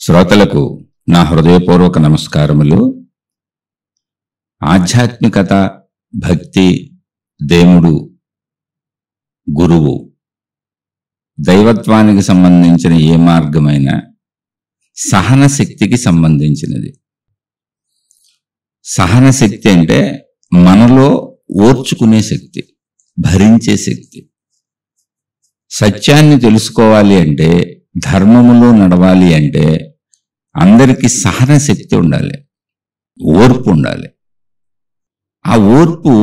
శ్రోతలకు నా హృదయపూర్వక నమస్కారములు. ఆధ్యాత్మికత, భక్తి, దేవుడు, గురువు, దైవత్వానికి సంబంధించిన ఏ మార్గమైనా సహన శక్తికి సంబంధించినది. సహన శక్తి అంటే మనలో ఓర్చుకునే శక్తి, భరించే శక్తి. సత్యాన్ని తెలుసుకోవాలి అంటే, ధర్మములో నడవాలి అంటే అందరికీ సహన శక్తి ఉండాలి, ఓర్పు ఉండాలి. ఆ ఓర్పు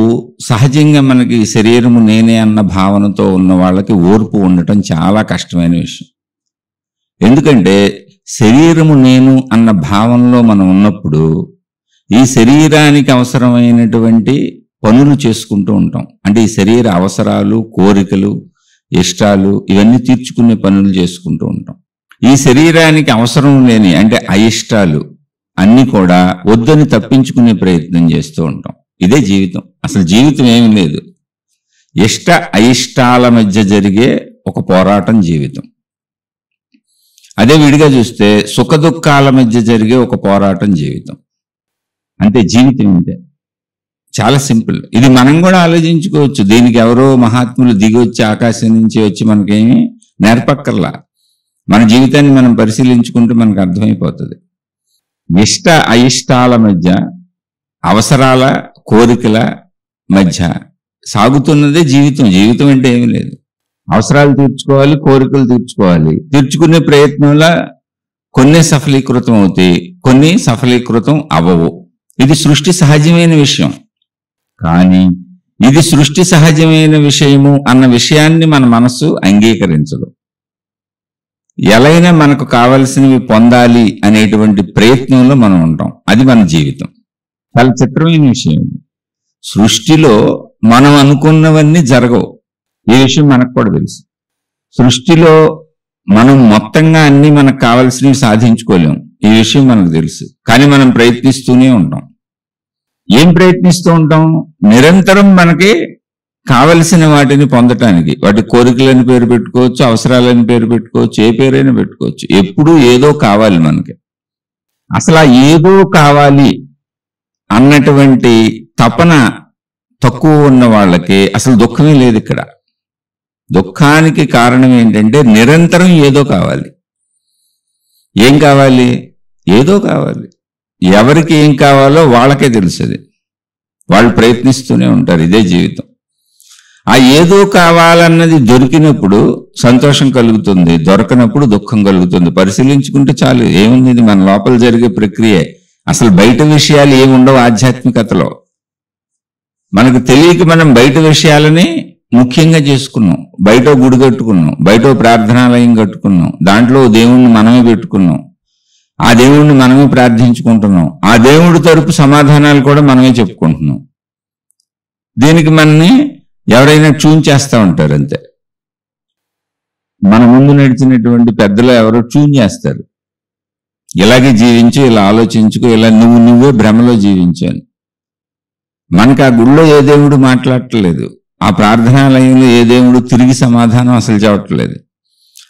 సహజంగా మనకి శరీరము నేనే అన్న భావనతో ఉన్న వాళ్ళకి ఓర్పు ఉండటం చాలా కష్టమైన విషయం. ఎందుకంటే శరీరము నేను అన్న భావనలో మనం ఉన్నప్పుడు ఈ శరీరానికి అవసరమైనటువంటి పనులు చేసుకుంటూ ఉంటాం. అంటే ఈ శరీర అవసరాలు, కోరికలు, ఇష్టాలు ఇవన్నీ తీర్చుకునే పనులు చేసుకుంటూ ఉంటాం. ఈ శరీరానికి అవసరం లేని అంటే అయిష్టాలు అన్నీ కూడా వద్దని తప్పించుకునే ప్రయత్నం చేస్తూ ఉంటాం. ఇదే జీవితం. అసలు జీవితం ఏమీ లేదు, ఇష్ట అయిష్టాల మధ్య జరిగే ఒక పోరాటం జీవితం. అదే విడిగా చూస్తే సుఖ దుఃఖాల మధ్య జరిగే ఒక పోరాటం జీవితం. అంటే జీవితం ఇంతే, చాలా సింపుల్. ఇది మనం కూడా ఆలోచించుకోవచ్చు. దీనికి ఎవరో మహాత్ములు దిగి వచ్చి ఆకాశం నుంచి వచ్చి మనకేమీ నేర్పక్కర్లా. మన జీవితాన్ని మనం పరిశీలించుకుంటే మనకు అర్థమైపోతుంది. ఇష్ట అయిష్టాల మధ్య, అవసరాల కోరికల మధ్య సాగుతున్నదే జీవితం. జీవితం అంటే ఏమీ లేదు. అవసరాలు తీర్చుకోవాలి, కోరికలు తీర్చుకోవాలి. తీర్చుకునే ప్రయత్నంలో కొన్ని సఫలీకృతం అవుతాయి, కొన్ని సఫలీకృతం అవ్వవు. ఇది సృష్టి సహజమైన విషయం. కానీ ఇది సృష్టి సహజమైన విషయము అన్న విషయాన్ని మన మనస్సు అంగీకరించదు. ఎలాగైనా మనకు కావలసినవి పొందాలి అనేటువంటి ప్రయత్నంలో మనం ఉంటాం. అది మన జీవితం. చాలా చిత్రమైన విషయం ఇది. సృష్టిలో మనం అనుకున్నవన్నీ జరగవు. ఈ విషయం మనకు కూడా తెలుసు. సృష్టిలో మనం మొత్తంగా అన్ని మనకు కావలసినవి సాధించుకోలేము. ఈ విషయం మనకు తెలుసు. కానీ మనం ప్రయత్నిస్తూనే ఉంటాం. ఏం ప్రయత్నిస్తూ ఉంటాం? నిరంతరం మనకి కావలసిన వాటిని పొందటానికి. వాటి కోరికలని పేరు పెట్టుకోవచ్చు, అవసరాలని పేరు పెట్టుకోవచ్చు, ఏ పేరైనా పెట్టుకోవచ్చు. ఎప్పుడూ ఏదో కావాలి మనకి. అసలు ఆ ఏదో కావాలి అన్నటువంటి తపన తక్కువ ఉన్న వాళ్ళకి అసలు దుఃఖమే లేదు ఇక్కడ. దుఃఖానికి కారణం ఏంటంటే నిరంతరం ఏదో కావాలి. ఏం కావాలి? ఏదో కావాలి. ఎవరికి ఏం కావాలో వాళ్ళకే తెలుస్తుంది. వాళ్ళు ప్రయత్నిస్తూనే ఉంటారు. ఇదే జీవితం. ఆ ఏదో కావాలన్నది దొరికినప్పుడు సంతోషం కలుగుతుంది, దొరకనప్పుడు దుఃఖం కలుగుతుంది. పరిశీలించుకుంటే చాలు. ఏముంది? ఇది మన లోపల జరిగే ప్రక్రియ. అసలు బయట విషయాలు ఏముండవు ఆధ్యాత్మికతలో. మనకు తెలియక మనం బయట విషయాలని ముఖ్యంగా చేసుకున్నాం. బయట గుడి కట్టుకున్నాం, బయట ప్రార్థనాలయం కట్టుకున్నాం, దాంట్లో దేవుణ్ణి మనమే పెట్టుకున్నాం, ఆ దేవుణ్ణి మనమే ప్రార్థించుకుంటున్నాం, ఆ దేవుడి తరపు సమాధానాలు కూడా మనమే చెప్పుకుంటున్నాం. దీనికి మనని ఎవరైనా ట్యూన్ చేస్తూ ఉంటారు అంతే. మన ముందు నడిచినటువంటి పెద్దలు ఎవరో ట్యూన్ చేస్తారు. ఇలాగే జీవించు, ఇలా ఆలోచించుకో, ఇలా నువ్వే భ్రమలో జీవించాను. మనకు ఆ గుళ్ళో ఏ దేవుడు మాట్లాడట్లేదు, ఆ ప్రార్థనాలయంలో ఏ దేవుడు తిరిగి సమాధానం అసలు చెప్పట్లేదు.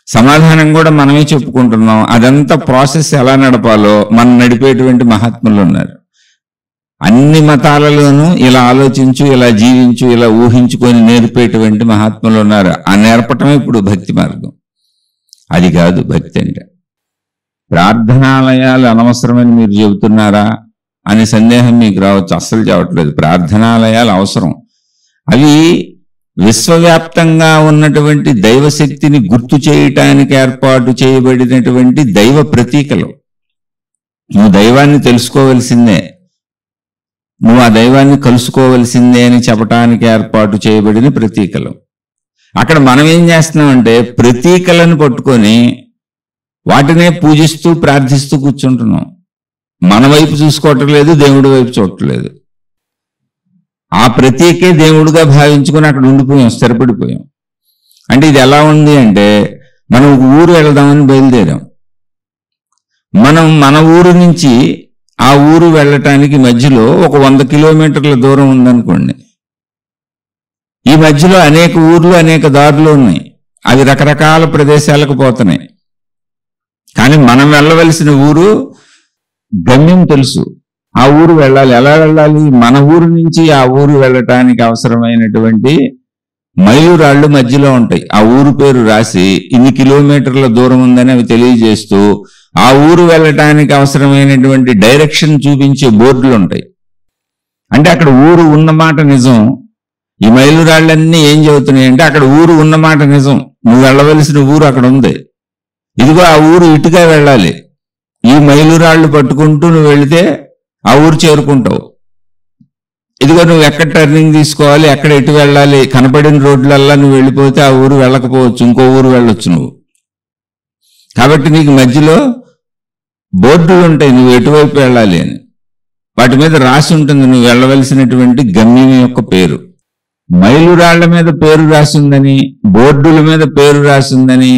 సమాధానం కూడా మనమే చెప్పుకుంటున్నాం. అదంతా ప్రాసెస్ ఎలా నడపాలో మనం నడిపేటువంటి మహాత్ములు ఉన్నారు. అన్ని మతాలలోనూ ఇలా ఆలోచించు, ఇలా జీవించు, ఇలా ఊహించుకొని నేర్పేటువంటి మహాత్ములు ఉన్నారు. ఆ నేర్పటమే ఇప్పుడు భక్తి మార్గం. అది కాదు భక్తి అంటే. ప్రార్థనాలయాలు అనవసరమని మీరు చెబుతున్నారా అనే సందేహం మీకు రావచ్చు. అస్సలు చెప్పట్లేదు. ప్రార్థనాలయాలు అవసరం. అవి విశ్వవ్యాప్తంగా ఉన్నటువంటి దైవశక్తిని గుర్తు చేయటానికి ఏర్పాటు చేయబడినటువంటి దైవ ప్రతీకలు. నువ్వు దైవాన్ని తెలుసుకోవలసిందే, నువ్వు ఆ దైవాన్ని కలుసుకోవలసిందే అని చెప్పటానికి ఏర్పాటు చేయబడిన ప్రతీకలు. అక్కడ మనం ఏం చేస్తున్నామంటే ప్రతీకలను పట్టుకొని వాటినే పూజిస్తూ ప్రార్థిస్తూ కూర్చుంటున్నాం. మన వైపు చూసుకోవటం లేదు, దేవుడి వైపు చూడట్లేదు. ఆ ప్రతీకే దేవుడిగా భావించుకొని అక్కడ ఉండిపోయాం, స్థిరపడిపోయాం. అంటే ఇది ఎలా ఉంది అంటే, మనం ఒక ఊరు వెళదామని బయలుదేరాం. మనం మన ఊరు నుంచి ఆ ఊరు వెళ్ళటానికి మధ్యలో ఒక 100 కిలోమీటర్ల దూరం ఉందనుకోండి. ఈ మధ్యలో అనేక ఊర్లు, అనేక దారులు ఉన్నాయి. అవి రకరకాల ప్రదేశాలకు పోతున్నాయి. కానీ మనం వెళ్ళవలసిన ఊరు గమ్యం తెలుసు. ఆ ఊరు వెళ్ళాలి. ఎలా వెళ్ళాలి? మన ఊరు నుంచి ఆ ఊరు వెళ్ళటానికి అవసరమైనటువంటి మైలురాళ్ళు మధ్యలో ఉంటాయి. ఆ ఊరు పేరు రాసి ఇన్ని కిలోమీటర్ల దూరం ఉందని అవి తెలియజేస్తూ ఆ ఊరు వెళ్ళటానికి అవసరమైనటువంటి డైరెక్షన్ చూపించే బోర్డులు ఉంటాయి. అంటే అక్కడ ఊరు ఉన్నమాట నిజం. ఈ మైలురాళ్ళన్నీ ఏం చెబుతున్నాయి అంటే అక్కడ ఊరు ఉన్నమాట నిజం. నువ్వు వెళ్ళవలసిన ఊరు అక్కడ ఉంది. ఇదిగో ఆ ఊరు ఇటుగా వెళ్ళాలి. ఈ మైలురాళ్ళు పట్టుకుంటూ నువ్వు వెళితే ఆ ఊరు చేరుకుంటావు. ఇదిగో నువ్వు ఎక్కడ టర్నింగ్ తీసుకోవాలి, ఎక్కడ ఎటు వెళ్ళాలి, కనపడిన రోడ్లల్లా నువ్వు వెళ్ళిపోతే ఆ ఊరు వెళ్ళకపోవచ్చు, ఇంకో ఊరు వెళ్ళొచ్చు నువ్వు. కాబట్టి నీకు మధ్యలో బోర్డులు ఉంటాయి నువ్వు ఎటువైపు వెళ్ళాలి అని. వాటి మీద రాసి ఉంటుంది నువ్వు వెళ్ళవలసినటువంటి గమ్యం యొక్క పేరు. మైలురాళ్ల మీద పేరు రాసిందని, బోర్డుల మీద పేరు రాసిందని,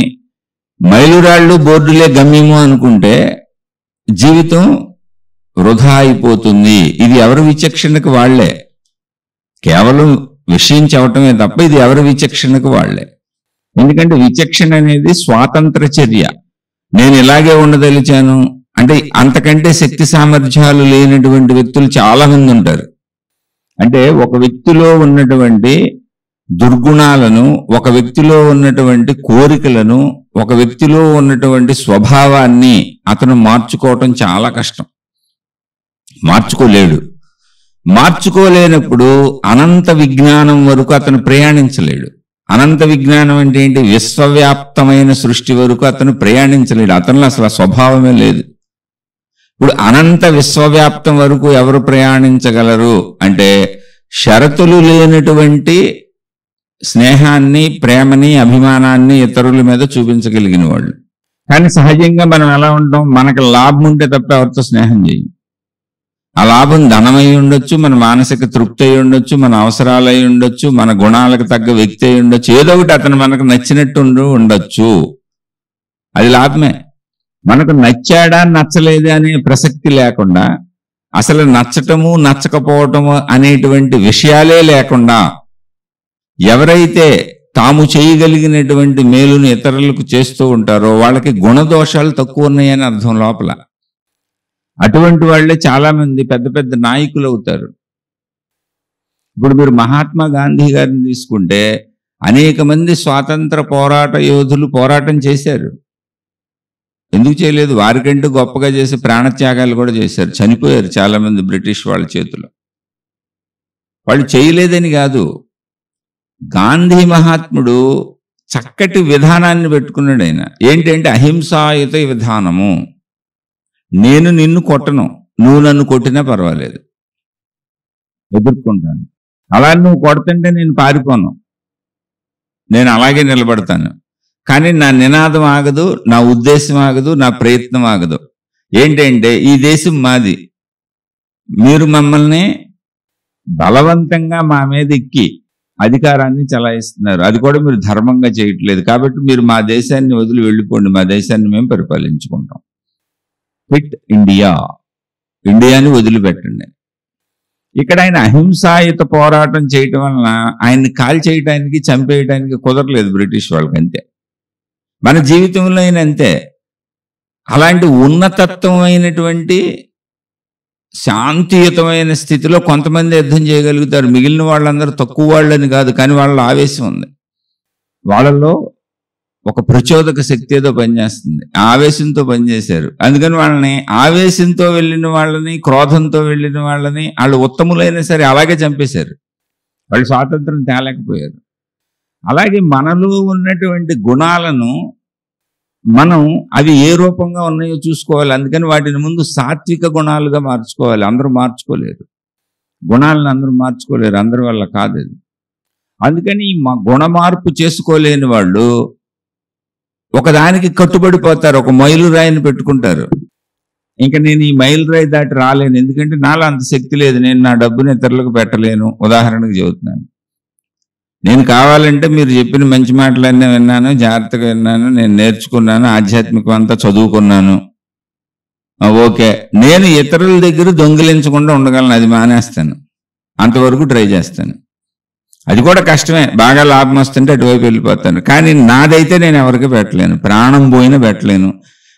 మైలురాళ్ళు బోర్డులే గమ్యము అనుకుంటే జీవితం వృధా అయిపోతుంది. ఇది ఎవరి విచక్షణకు వాళ్లే. కేవలం విషయం చెప్పటమే తప్ప ఇది ఎవరి విచక్షణకు వాళ్లే. ఎందుకంటే విచక్షణ అనేది స్వాతంత్ర చర్య. నేను ఇలాగే ఉండదలిచాను అంటే అంతకంటే శక్తి సామర్థ్యాలు లేనటువంటి వ్యక్తులు చాలా మంది ఉంటారు. అంటే ఒక వ్యక్తిలో ఉన్నటువంటి దుర్గుణాలను, ఒక వ్యక్తిలో ఉన్నటువంటి కోరికలను, ఒక వ్యక్తిలో ఉన్నటువంటి స్వభావాన్ని అతను మార్చుకోవటం చాలా కష్టం. మార్చుకోలేడు. మార్చుకోలేనప్పుడు అనంత విజ్ఞానం వరకు అతను ప్రయాణించలేడు. అనంత విజ్ఞానం అంటే ఏంటి? విశ్వవ్యాప్తమైన సృష్టి వరకు అతను ప్రయాణించలేడు. అతనిలో అసలు స్వభావమే లేదు. ఇప్పుడు అనంత విశ్వవ్యాప్తం వరకు ఎవరు ప్రయాణించగలరు అంటే షరతులు లేనటువంటి స్నేహాన్ని, ప్రేమని, అభిమానాన్ని ఇతరుల మీద చూపించగలిగిన వాళ్ళు. కానీ సహజంగా మనం ఎలా ఉంటాం? మనకు లాభం ఉంటే తప్ప ఎవరితో స్నేహం చేయం. ఆ లాభం ధనమై ఉండొచ్చు, మన మానసిక తృప్తి అయి ఉండొచ్చు, మన అవసరాలు అయి ఉండొచ్చు, మన గుణాలకు తగ్గ వ్యక్తి అయి ఉండొచ్చు, ఏదో ఒకటి అతను మనకు నచ్చినట్టు ఉండొచ్చు. అది లాభమే. మనకు నచ్చాడా నచ్చలేదా అనే ప్రసక్తి లేకుండా, అసలు నచ్చటము నచ్చకపోవటము అనేటువంటి విషయాలే లేకుండా ఎవరైతే తాము చేయగలిగినటువంటి మేలుని ఇతరులకు చేస్తూ ఉంటారో వాళ్ళకి గుణదోషాలు తక్కువ ఉన్నాయని అర్థం లోపల. అటువంటి వాళ్ళే చాలా మంది పెద్ద పెద్ద నాయకులు అవుతారు. ఇప్పుడు మీరు మహాత్మా గాంధీ గారిని తీసుకుంటే అనేక మంది స్వాతంత్ర పోరాట యోధులు పోరాటం చేశారు. ఎందుకు చేయలేదు? వారికంటూ గొప్పగా చేసి ప్రాణత్యాగాలు కూడా చేశారు. చనిపోయారు చాలా మంది బ్రిటిష్ వాళ్ళ చేతిలో. వాళ్ళు చేయలేదని కాదు. గాంధీ మహాత్ముడు చక్కటి విధానాన్ని పెట్టుకున్నాడు. ఆయన ఏంటంటే అహింసాయుత విధానము. నేను నిన్ను కొట్టను, నువ్వు నన్ను కొట్టినా పర్వాలేదు, ఎదుర్కొంటాను. అలా నువ్వు కొడుతుంటే నేను పారిపోను, నేను అలాగే నిలబడతాను. కానీ నా నినాదం ఆగదు, నా ఉద్దేశం ఆగదు, నా ప్రయత్నం ఆగదు. ఏంటంటే ఈ దేశం మాది, మీరు మమ్మల్ని బలవంతంగా మా మీద ఎక్కి అధికారాన్ని చలాయిస్తున్నారు. అది కూడా మీరు ధర్మంగా చేయట్లేదు. కాబట్టి మీరు మా దేశాన్ని వదిలి వెళ్ళిపోండి, మా దేశాన్ని మేము పరిపాలించుకుంటాం. క్విట్ ఇండియా, ఇండియాని వదిలిపెట్టండి. ఇక్కడ ఆయన అహింసాయుత పోరాటం చేయటం వలన ఆయన్ని కాల్ చేయటానికి, చంపేయటానికి కుదరలేదు బ్రిటిష్ వాళ్ళకి. అంతే. మన జీవితంలో అయినా అంతే. అలాంటి ఉన్నతత్వమైనటువంటి శాంతియుతమైన స్థితిలో కొంతమంది యుద్ధం చేయగలుగుతారు. మిగిలిన వాళ్ళందరూ తక్కువ వాళ్ళని కాదు, కానీ వాళ్ళ ఆవేశం ఉంది. వాళ్ళలో ఒక ప్రచోదక శక్తి ఏదో పనిచేస్తుంది. ఆవేశంతో పనిచేశారు. అందుకని వాళ్ళని ఆవేశంతో వెళ్ళిన వాళ్ళని, క్రోధంతో వెళ్ళిన వాళ్ళని, వాళ్ళు ఉత్తములైనా సరే అలాగే చంపేశారు. వాళ్ళు స్వాతంత్రం తేలేకపోయారు. అలాగే మనలో ఉన్నటువంటి గుణాలను మనం అవి ఏ రూపంగా ఉన్నాయో చూసుకోవాలి. అందుకని వాటిని ముందు సాత్విక గుణాలుగా మార్చుకోవాలి. అందరూ మార్చుకోలేరు గుణాలను, అందరూ మార్చుకోలేరు, అందరి వల్ల కాదు అది. అందుకని గుణ మార్పు చేసుకోలేని వాళ్ళు ఒకదానికి కట్టుబడిపోతారు. ఒక మైలురాయిని పెట్టుకుంటారు. ఇంకా నేను ఈ మైలురాయి దాటి రాలేను, ఎందుకంటే నాలో అంత శక్తి లేదు, నేను నా డబ్బుని ఇతరులకు పెట్టలేను. ఉదాహరణకు చెబుతున్నాను. నేను కావాలంటే మీరు చెప్పిన మంచి మాటలన్నీ విన్నాను, జాగ్రత్తగా విన్నాను, నేను నేర్చుకున్నాను, ఆధ్యాత్మికం అంతా చదువుకున్నాను, ఓకే. నేను ఇతరుల దగ్గర దొంగిలించకుండా ఉండగలను, అది మానేస్తాను. అంతవరకు ట్రై చేస్తాను. అది కూడా కష్టమే. బాగా లాభం వస్తుంటే అటువైపు వెళ్ళిపోతాను. కానీ నాదైతే నేను ఎవరికి పెట్టలేను, ప్రాణం పోయినా పెట్టలేను.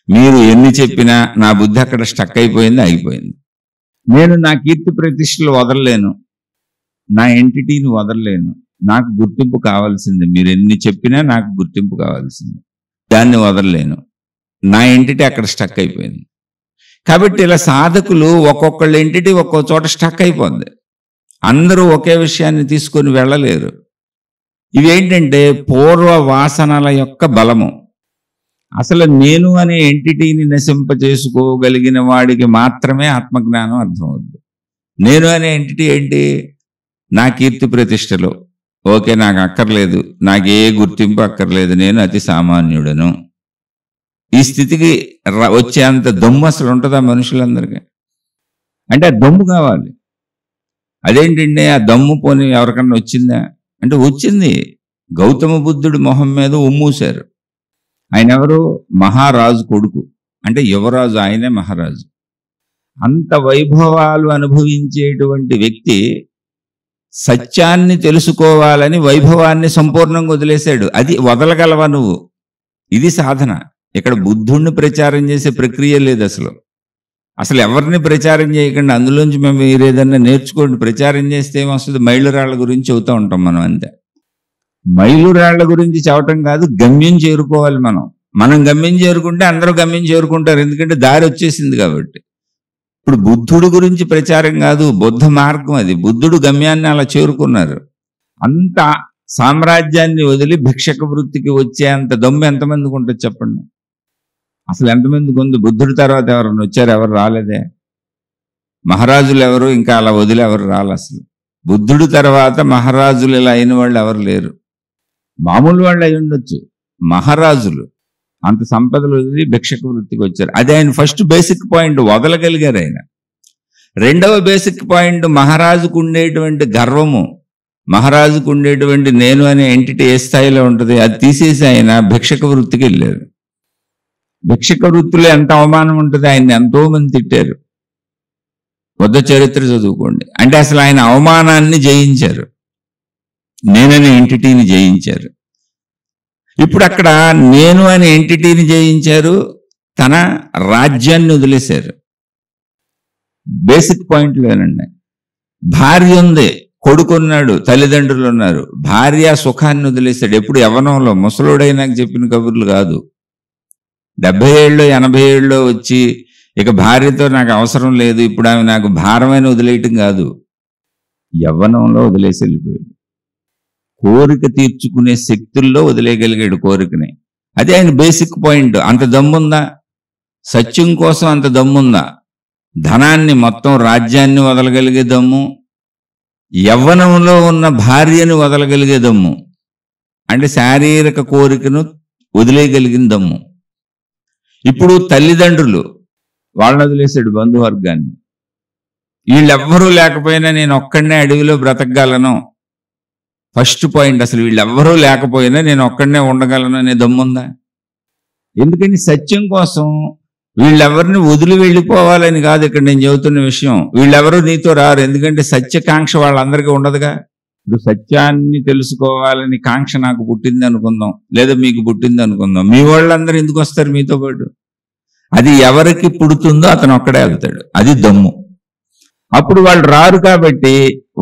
మీరు ఎన్ని చెప్పినా నా బుద్ధి అక్కడ స్టక్ అయిపోయింది, ఆగిపోయింది. నేను నా కీర్తి ప్రతిష్టలు వదలలేను, నా ఎంటిటీని వదలలేను. నాకు గుర్తింపు కావాల్సిందే. మీరు ఎన్ని చెప్పినా నాకు గుర్తింపు కావాల్సిందే, దాన్ని వదలలేను. నా ఎంటిటీ అక్కడ స్టక్ అయిపోయింది. కాబట్టి ఇలా సాధకులు ఒక్కొక్కళ్ళ ఎంటిటీ ఒక్కో చోట స్టక్ అయిపోద్ది. అందరూ ఒకే విషయాన్ని తీసుకొని వెళ్ళలేరు. ఇవేంటంటే పూర్వ వాసనల యొక్క బలము. అసలు నేను అనే ఎంటిటీని నశింపజేసుకోగలిగిన వాడికి మాత్రమే ఆత్మజ్ఞానం అర్థమవుద్ది. నేను అనే ఎంటిటీ ఏంటి? నా కీర్తి ప్రతిష్టలు ఓకే, నాకు అక్కర్లేదు, నాకు ఏ గుర్తింపు అక్కర్లేదు, నేను అతి సామాన్యుడను. ఈ స్థితికి వచ్చేంత దమ్ము అసలు ఉంటుందా మనుషులందరికీ? అంటే ఆ దమ్ము కావాలి. అదేంటండి ఆ దమ్ము పోనీ ఎవరికన్నా వచ్చిందా అంటే వచ్చింది. గౌతమ బుద్ధుడి మొహం మీద ఉమ్మూశారు. ఆయన ఎవరు? మహారాజు కొడుకు, అంటే యువరాజు, ఆయనే మహారాజు. అంత వైభవాలు అనుభవించేటువంటి వ్యక్తి సత్యాన్ని తెలుసుకోవాలని వైభవాన్ని సంపూర్ణంగా వదిలేశాడు. అది వదలగలవా నువ్వు? ఇది సాధన. ఇక్కడ బుద్ధుణ్ణి ప్రచారం చేసే ప్రక్రియ లేదు అసలు. అసలు ఎవరిని ప్రచారం చేయకుండా అందులోంచి మేము మీరు ఏదన్నా నేర్చుకోండి. ప్రచారం చేస్తే ఏమొస్తుంది? మైలురాళ్ల గురించి చెబుతూ ఉంటాం మనం, అంతే. మైలురాళ్ల గురించి చెప్పటం కాదు, గమ్యం చేరుకోవాలి మనం. మనం గమ్యం చేరుకుంటే అందరూ గమ్యం చేరుకుంటారు, ఎందుకంటే దారి వచ్చేసింది కాబట్టి. ఇప్పుడు బుద్ధుడు గురించి ప్రచారం కాదు, బుద్ధ మార్గం అది. బుద్ధుడు గమ్యాన్ని అలా చేరుకున్నారు. అంత సామ్రాజ్యాన్ని వదిలి భిక్షక వృత్తికి వచ్చే అంత దమ్ము ఎంతమందికి ఉంటుంది చెప్పండి? అసలు ఎంతమందికి ఉంది? బుద్ధుడి తర్వాత ఎవరైనా వచ్చారు? ఎవరు రాలేదే. మహారాజులు ఎవరు ఇంకా అలా వదిలి ఎవరు రాలే. అసలు బుద్ధుడి తర్వాత మహారాజులు ఇలా అయిన వాళ్ళు ఎవరు లేరు. మామూలు వాళ్ళు అయి ఉండొచ్చు, మహారాజులు అంత సంపదలు వదిలి భిక్షక వృత్తికి వచ్చారు. అది ఆయన ఫస్ట్ బేసిక్ పాయింట్, వదలగలిగారు ఆయన. రెండవ బేసిక్ పాయింట్, మహారాజుకు ఉండేటువంటి గర్వము, మహారాజుకు ఉండేటువంటి నేను అనే ఎంటిటీ ఏ స్థాయిలో ఉంటుంది, అది తీసేసి ఆయన భిక్షక వృత్తికి వెళ్ళారు. భిక్షక వృత్తిలో ఎంత అవమానం ఉంటుంది, ఆయన్ని ఎంతో మంది తిట్టారు. బుద్ధ చరిత్ర చదువుకోండి. అంటే అసలు ఆయన అవమానాన్ని జయించారు, నేననే ఎంటిటీని జయించారు. ఇప్పుడు అక్కడ నేను అనే ఎంటిటీని జయించారు, తన రాజ్యాన్ని వదిలేశారు. బేసిక్ పాయింట్లు ఏనండి. భార్య ఉంది, కొడుకున్నాడు, తల్లిదండ్రులు ఉన్నారు. భార్య సుఖాన్ని వదిలేశాడు. ఎప్పుడు యవ్వనంలో, ముసలోడైనాక చెప్పిన కబుర్లు కాదు. 70 ఏళ్ళు 80 ఏళ్ళు వచ్చి ఇక భార్యతో నాకు అవసరం లేదు, ఇప్పుడు ఆమె నాకు భారమైన వదిలేయటం కాదు. యవ్వనంలో వదిలేసి వెళ్ళిపోయాడు. కోరిక తీర్చుకునే శక్తుల్లో వదిలేయగలిగాడు కోరికని. అదే ఆయన బేసిక్ పాయింట్. అంత దమ్ముందా? సత్యం కోసం అంత దమ్ముందా? ధనాన్ని మొత్తం రాజ్యాన్ని వదలగలిగే దమ్ము, యవ్వనంలో ఉన్న భార్యను వదలగలిగే దమ్ము, అంటే శారీరక కోరికను వదిలేయగలిగిన దమ్ము. ఇప్పుడు తల్లిదండ్రులు, వాళ్ళని వదిలేశాడు, బంధువర్గాన్ని. వీళ్ళెవ్వరూ లేకపోయినా నేను ఒక్కడనే అడవిలో బ్రతకగలను. ఫస్ట్ పాయింట్, అసలు వీళ్ళెవ్వరూ లేకపోయినా నేను ఒక్కడనే ఉండగలను అనే దమ్ముందా? ఎందుకని? సత్యం కోసం వీళ్ళెవరిని వదిలి వెళ్ళిపోవాలని కాదు ఇక్కడ నేను చెబుతున్న విషయం. వీళ్ళెవరూ నీతో రారు, ఎందుకంటే సత్యకాంక్ష వాళ్ళందరికీ ఉండదుగా. ఇప్పుడు సత్యాన్ని తెలుసుకోవాలని కాంక్ష నాకు పుట్టింది అనుకుందాం, లేదా మీకు పుట్టింది అనుకుందాం. మీ వాళ్ళందరూ ఎందుకు వస్తారు మీతో పాటు? అది ఎవరికి పుడుతుందో అతను ఒక్కడే వెళ్తాడు, అది దమ్ము. అప్పుడు వాళ్ళు రారు కాబట్టి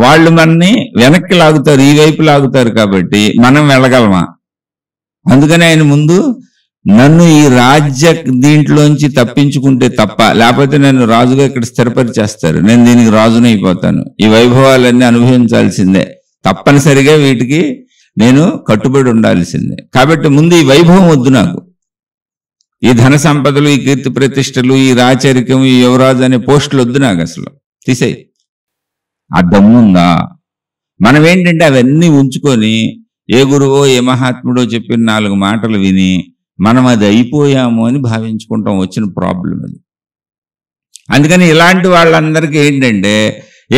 వాళ్ళు మనని వెనక్కి లాగుతారు, ఈ వైపు లాగుతారు, కాబట్టి మనం వెళ్ళగలమా? అందుకని ఆయన ముందు నన్ను ఈ రాజ్య దీంట్లోంచి తప్పించుకుంటే తప్ప, లేకపోతే నన్ను రాజుగా ఇక్కడ స్థిరపరిచేస్తారు, నేను దీనికి రాజునైపోతాను, ఈ వైభవాలన్నీ అనుభవించాల్సిందే, తప్పనిసరిగా వీటికి నేను కట్టుబడి ఉండాల్సిందే. కాబట్టి ముందు ఈ వైభవం వద్దు నాకు, ఈ ధన సంపదలు, ఈ కీర్తి ప్రతిష్టలు, ఈ రాచరికం, ఈ యువరాజు అనే పోస్టులు వద్దు నాకు, అసలు తీసేయి. ఆ దమ్ముందా? మనం ఏంటంటే అవన్నీ ఉంచుకొని ఏ గురువో ఏ మహాత్ముడో చెప్పిన 4 మాటలు విని మనం అది అయిపోయాము అని భావించుకుంటాం. వచ్చిన ప్రాబ్లం అది. అందుకని ఇలాంటి వాళ్ళందరికీ ఏంటంటే,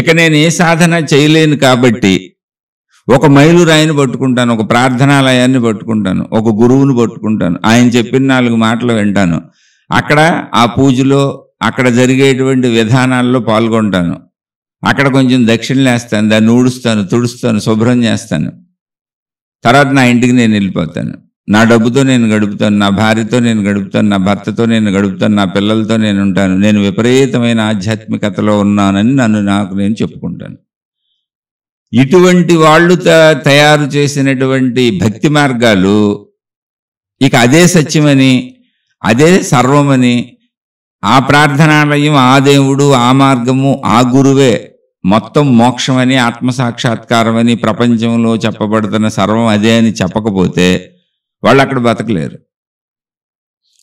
ఇక నేను ఏ సాధన చేయలేను కాబట్టి ఒక మైలురాయిని పట్టుకుంటాను, ఒక ప్రార్థనాలయాన్ని పట్టుకుంటాను, ఒక గురువుని పట్టుకుంటాను, ఆయన చెప్పిన 4 మాటలు వింటాను, అక్కడ ఆ పూజలో అక్కడ జరిగేటువంటి విధానాల్లో పాల్గొంటాను, అక్కడ కొంచెం దక్షిణలు వేస్తాను, దాన్ని ఊడుస్తాను, తుడుస్తాను, శుభ్రం చేస్తాను, తర్వాత నా ఇంటికి నేను వెళ్ళిపోతాను. నా డబ్బుతో నేను గడుపుతాను, నా భార్యతో నేను గడుపుతాను, నా భర్తతో నేను గడుపుతాను, నా పిల్లలతో నేను ఉంటాను, నేను విపరీతమైన ఆధ్యాత్మికతలో ఉన్నానని నాకు నేను చెప్పుకుంటాను. ఇటువంటి వాళ్ళు తయారు చేసినటువంటి భక్తి మార్గాలు ఇక అదే సత్యమని, అదే సర్వమని, ఆ ప్రార్థనాలయం, ఆ దేవుడు, ఆ మార్గము, ఆ గురువే మొత్తం మోక్షమని, ఆత్మసాక్షాత్కారం అని, ప్రపంచంలో చెప్పబడుతున్న సర్వం అదే అని చెప్పకపోతే వాళ్ళు అక్కడ బతకలేరు.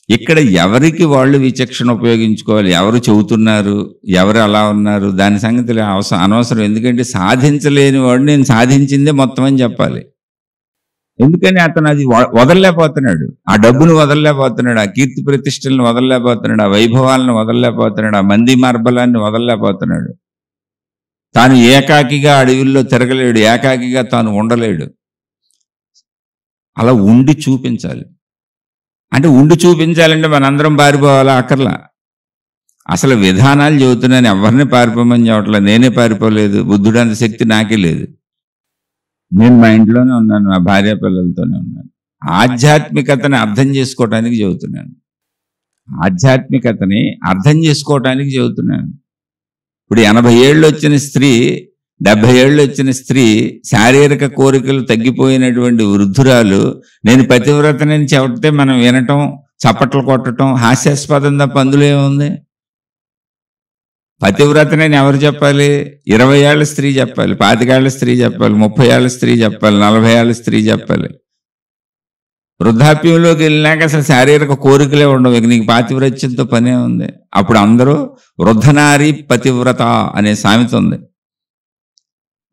ఇక్కడ ఎవరికి వాళ్ళు విచక్షణ ఉపయోగించుకోవాలి, ఎవరు చెబుతున్నారు, ఎవరు అలా ఉన్నారు, దాని సంగతి అనవసరం. ఎందుకంటే సాధించలేని వాడు నేను సాధించిందే మొత్తం అని చెప్పాలి. ఎందుకని అతను అది వదలలేకపోతున్నాడు, ఆ డబ్బును వదలలేకపోతున్నాడు, ఆ కీర్తి ప్రతిష్టలను వదలలేకపోతున్నాడు, ఆ వైభవాలను వదలలేకపోతున్నాడు, ఆ మంది మార్బలాన్ని వదలలేకపోతున్నాడు. తాను ఏకాకిగా అడవిల్లో తిరగలేడు, ఏకాకిగా తాను ఉండలేడు. అలా ఉండి చూపించాలి. అంటే ఉండి చూపించాలంటే మనందరం పారిపోవాలా? అక్కర్లా. అసలు విధానాలు చెబుతున్నాను, ఎవరిని పారిపోమని చెప్పట్లా. నేనే పారిపోలేదు, బుద్ధుడు అంత శక్తి నాకే లేదు. నేను మా ఇంట్లోనే ఉన్నాను, మా భార్య పిల్లలతోనే ఉన్నాను. ఆధ్యాత్మికతని అర్థం చేసుకోవటానికి చెబుతున్నాను. ఆధ్యాత్మికతని అర్థం చేసుకోవటానికి చెబుతున్నాను. ఇప్పుడు 80 ఏళ్ళు వచ్చిన స్త్రీ, 70 ఏళ్ళు వచ్చిన స్త్రీ, శారీరక కోరికలు తగ్గిపోయినటువంటి వృద్ధురాలు నేను పతివ్రతనని చెబితే మనం వినటం, చప్పట్లు కొట్టడం హాస్యాస్పదం తప్ప అందులో ఏముంది? పతివ్రతనని ఎవరు చెప్పాలి? 20 ఏళ్ల స్త్రీ చెప్పాలి, 25 ఏళ్ల స్త్రీ చెప్పాలి, 30 ఏళ్ల స్త్రీ చెప్పాలి, 40 ఏళ్ల స్త్రీ చెప్పాలి. వృద్ధాప్యంలోకి వెళ్ళినాక అసలు శారీరక కోరికలే ఉండవు, ఇక నీకు పాతివ్రత్యంతో పనే ఉంది. అప్పుడు అందరూ వృద్ధనారి పతివ్రత అనే సామెత ఉంది.